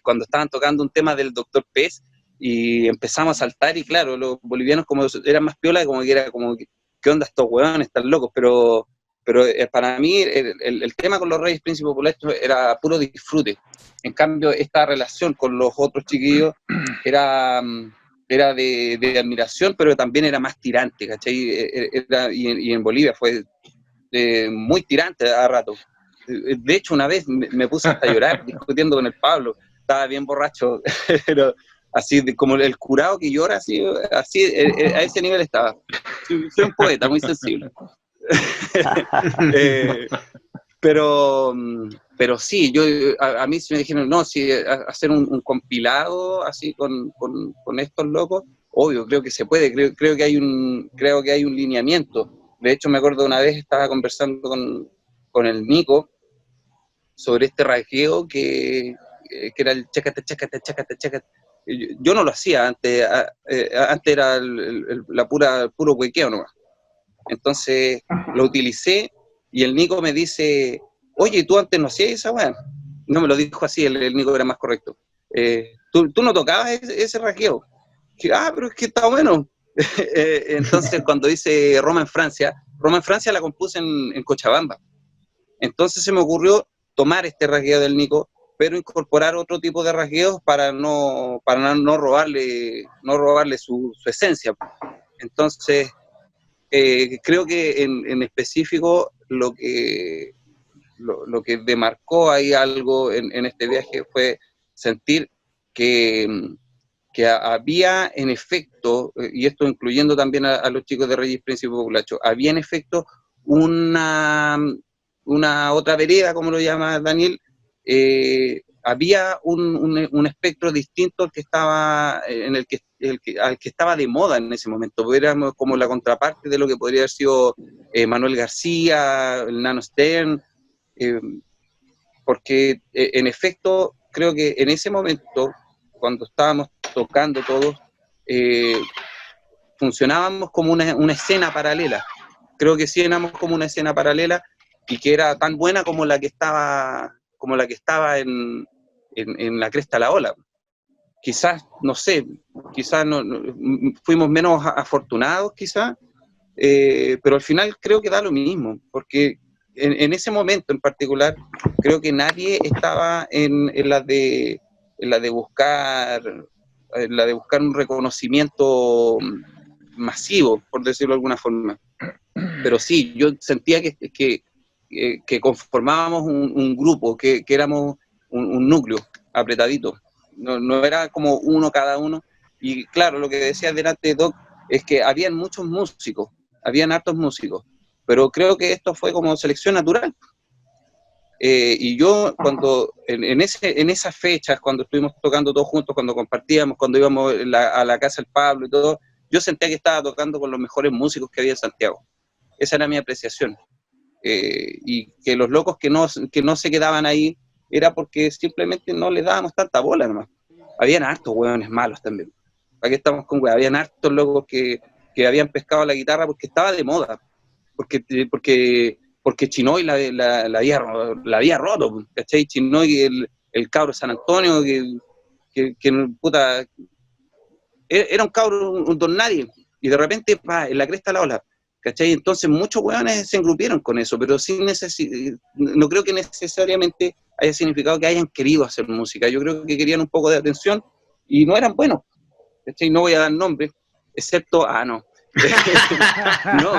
Cuando estaban tocando un tema del Dr. Pez, y empezamos a saltar, y claro, los bolivianos como eran más piola, como que era como, ¿qué onda estos huevones, están locos? Pero para mí el tema con los Reyes Príncipes Populares era puro disfrute. En cambio, esta relación con los otros chiquillos era de admiración, pero también era más tirante, ¿cachai? Y en Bolivia fue muy tirante a rato. De hecho, una vez me puse hasta a llorar discutiendo con el Pablo, estaba bien borracho, pero así como el curado que llora, así a ese nivel estaba. Soy un poeta muy sensible. Pero sí, a mí se me dijeron, no, si hacer un compilado así con estos locos, obvio, creo que se puede, creo que hay un lineamiento. De hecho, me acuerdo una vez estaba conversando con el Nico sobre este rasgueo que era el chácate, chácate, chácate, chácate. Yo no lo hacía antes era el puro huequeo nomás. Entonces lo utilicé y el Nico me dice, oye, ¿tú antes no hacías esa weá? No me lo dijo así, el Nico era más correcto. ¿Tú no tocabas ese rasgueo? Dije, pero es que está bueno. Entonces cuando dice Roma en Francia la compuse en Cochabamba. Entonces se me ocurrió tomar este rasgueo del Nico, pero incorporar otro tipo de rasgueos para no robarle su esencia. Entonces, creo que en específico lo que demarcó ahí algo en este viaje fue sentir que había en efecto, y esto incluyendo también a los chicos de Reyes Príncipes Populares, había en efecto una otra vereda, como lo llama Daniel, había un espectro distinto al que estaba al que estaba de moda en ese momento. Era como la contraparte de lo que podría haber sido Manuel García, el Nano Stern, porque en efecto creo que en ese momento, cuando estábamos tocando todos, funcionábamos como una escena paralela. Creo que sí éramos como una escena paralela, y que era tan buena como la que estaba en la cresta de la ola. Quizás, no sé, quizás no, fuimos menos afortunados, quizás, pero al final creo que da lo mismo, porque en ese momento en particular, creo que nadie estaba en la de buscar un reconocimiento masivo, por decirlo de alguna forma. Pero sí, yo sentía que conformábamos un grupo, que éramos un núcleo apretadito. No era como uno cada uno. Y claro, lo que decía delante Doc es que habían muchos músicos, habían hartos músicos, pero creo que esto fue como selección natural. Y yo cuando en esas fechas, cuando estuvimos tocando todos juntos, cuando compartíamos, cuando íbamos a la casa del Pablo y todo, yo sentía que estaba tocando con los mejores músicos que había en Santiago. Esa era mi apreciación. Y que los locos que no se quedaban ahí era porque simplemente no les dábamos tanta bola nomás. Habían hartos hueones malos también. Aquí estamos con hueones. Habían hartos locos que habían pescado la guitarra porque estaba de moda. Porque Chinoy la había roto, ¿cachai? Chinoy, el cabro San Antonio, que puta, era un cabro, un don nadie, y de repente, en la cresta de la ola, ¿cachai? Entonces muchos hueones se engrupieron con eso, pero no creo que necesariamente haya significado que hayan querido hacer música. Yo creo que querían un poco de atención y no eran buenos, ¿cachai? No voy a dar nombres, excepto, no.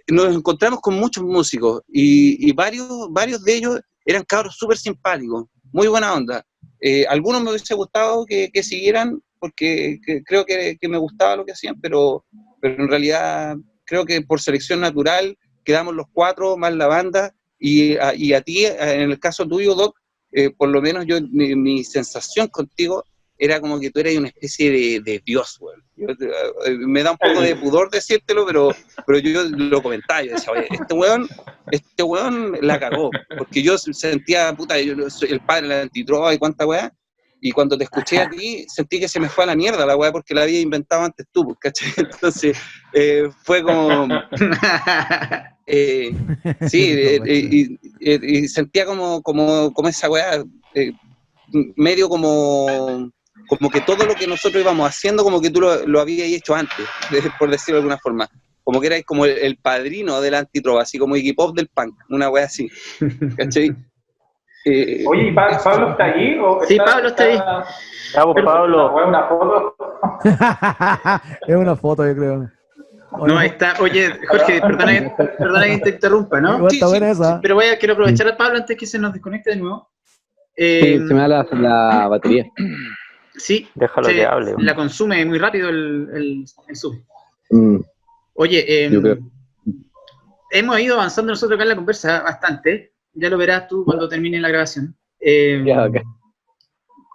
Nos encontramos con muchos músicos y varios de ellos eran cabros súper simpáticos, muy buena onda. Algunos me hubiese gustado que siguieran, porque creo que me gustaba lo que hacían, pero en realidad creo que por selección natural quedamos los cuatro más la banda, y a ti, en el caso tuyo, Doc, por lo menos mi sensación contigo era como que tú eras una especie de dios, weón. Me da un poco de pudor decírtelo, pero yo lo comentaba, yo decía, oye, este weón la cagó, porque yo sentía, puta, yo soy el padre de la antidroga y cuánta weá, y cuando te escuché a ti, sentí que se me fue a la mierda la weá, porque la había inventado antes tú, ¿cachai? Entonces, fue como... sí, y sentía como esa weá, medio como que todo lo que nosotros íbamos haciendo, como que tú lo habías hecho antes, por decirlo de alguna forma. Como que erais como el padrino del antitrova, así como Iggy Pop del punk, una wea así. ¿Cachai? Oye, ¿y Pablo está allí? Sí, Pablo está ahí. Bravo, Pablo. ¿Una foto? Es una foto, yo creo. No, ahí está. Oye, Jorge, perdona que te interrumpa, ¿no? Igual está buena esa. Pero quiero aprovechar a Pablo antes que se nos desconecte de nuevo. Sí, se me da la batería. Sí, Déjalo que hable. la consume muy rápido el Zoom. Mm, Oye, yo creo. hemos ido avanzando nosotros acá en la conversa bastante. Ya lo verás tú cuando termine la grabación. Ya, ok.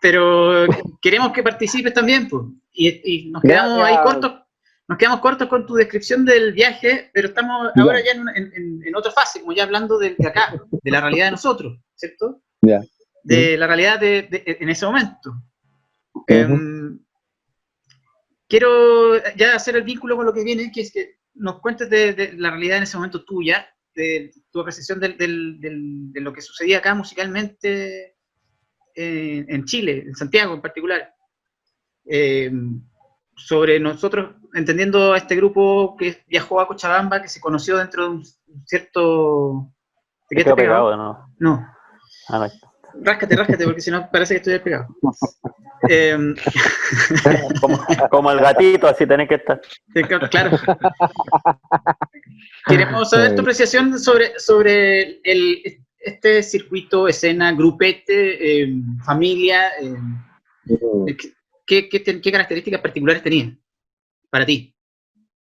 Pero queremos que participes también, pues. Y nos quedamos ahí cortos. Nos quedamos cortos con tu descripción del viaje, pero estamos ahora ya en otra fase, como ya hablando de acá, de la realidad de nosotros, ¿cierto? Ya. De la realidad en ese momento. Quiero ya hacer el vínculo con lo que viene, que es que nos cuentes de la realidad en ese momento tuya, de tu apreciación de lo que sucedía acá musicalmente en Chile, en Santiago en particular. Sobre nosotros, entendiendo a este grupo que viajó a Cochabamba, que se conoció dentro de un cierto... ¿De qué ¿Te está pegado pegado? o no? No. Ah, no. Ráscate, porque si no parece que estoy pegado. Como el gatito, así tenés que estar. Claro. Queremos saber tu apreciación sobre este circuito, escena, grupete, familia. ¿Qué características particulares tenía para ti?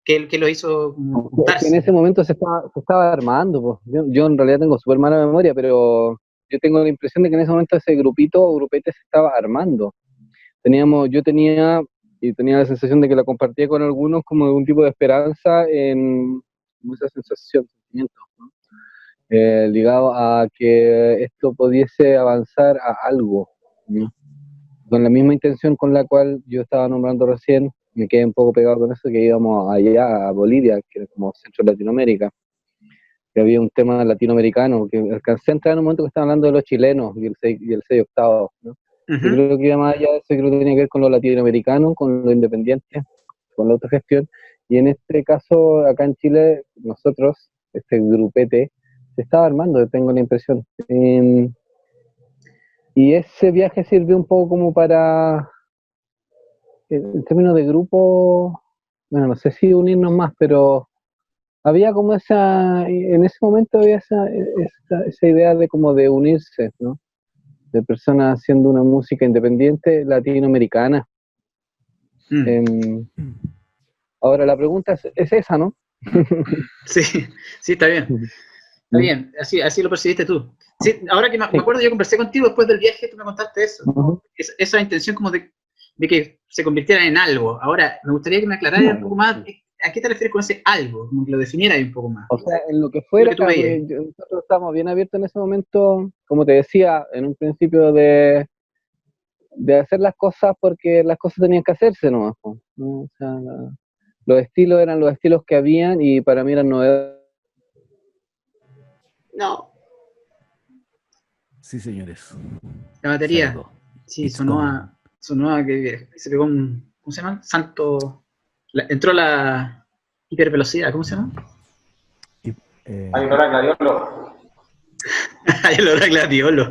¿Qué lo hizo juntarse? En ese momento se estaba armando. Pues. Yo en realidad tengo súper mala memoria, pero yo tengo la impresión de que en ese momento ese grupete se estaba armando. Yo tenía la sensación de que la compartía con algunos como de un tipo de esperanza en esa sensación, sentimiento, ¿no? Ligado a que esto pudiese avanzar a algo, ¿no? Con la misma intención con la cual yo estaba nombrando recién, me quedé un poco pegado con eso, que íbamos allá a Bolivia, que era como centro de Latinoamérica, que había un tema latinoamericano, que alcancé a entrar en un momento que estaban hablando de los chilenos y el 6 octavos, ¿no? Yo creo que iba más allá de eso, creo que tenía que ver con lo latinoamericano, con lo independiente, con la autogestión, y en este caso, acá en Chile, nosotros, este grupete, se estaba armando, tengo la impresión. Y ese viaje sirvió un poco como para, en términos de grupo, bueno, no sé si unirnos más, pero había como en ese momento había esa idea de como de unirse, ¿no? De personas haciendo una música independiente latinoamericana. Ahora la pregunta es esa, ¿no? Sí, está bien. Está bien, así lo percibiste tú. Sí, ahora que me acuerdo, yo conversé contigo después del viaje, tú me contaste eso, esa intención como de que se convirtiera en algo. Ahora, me gustaría que me aclararas un poco más, ¿a qué te refieres con ese algo? Como que lo definieras un poco más. O sea, en lo que fuera, nosotros estábamos bien abiertos en ese momento, como te decía, en un principio de hacer las cosas porque las cosas tenían que hacerse nomás, ¿no? O sea, los estilos eran los estilos que habían y para mí eran novedades. No. Sí, señores. La batería. Sí, sonó a que se pegó un... ¿Cómo se llama? Entró la hipervelocidad, ¿cómo se llama? Hay olor a gladiolo. Hay olor a gladiolo.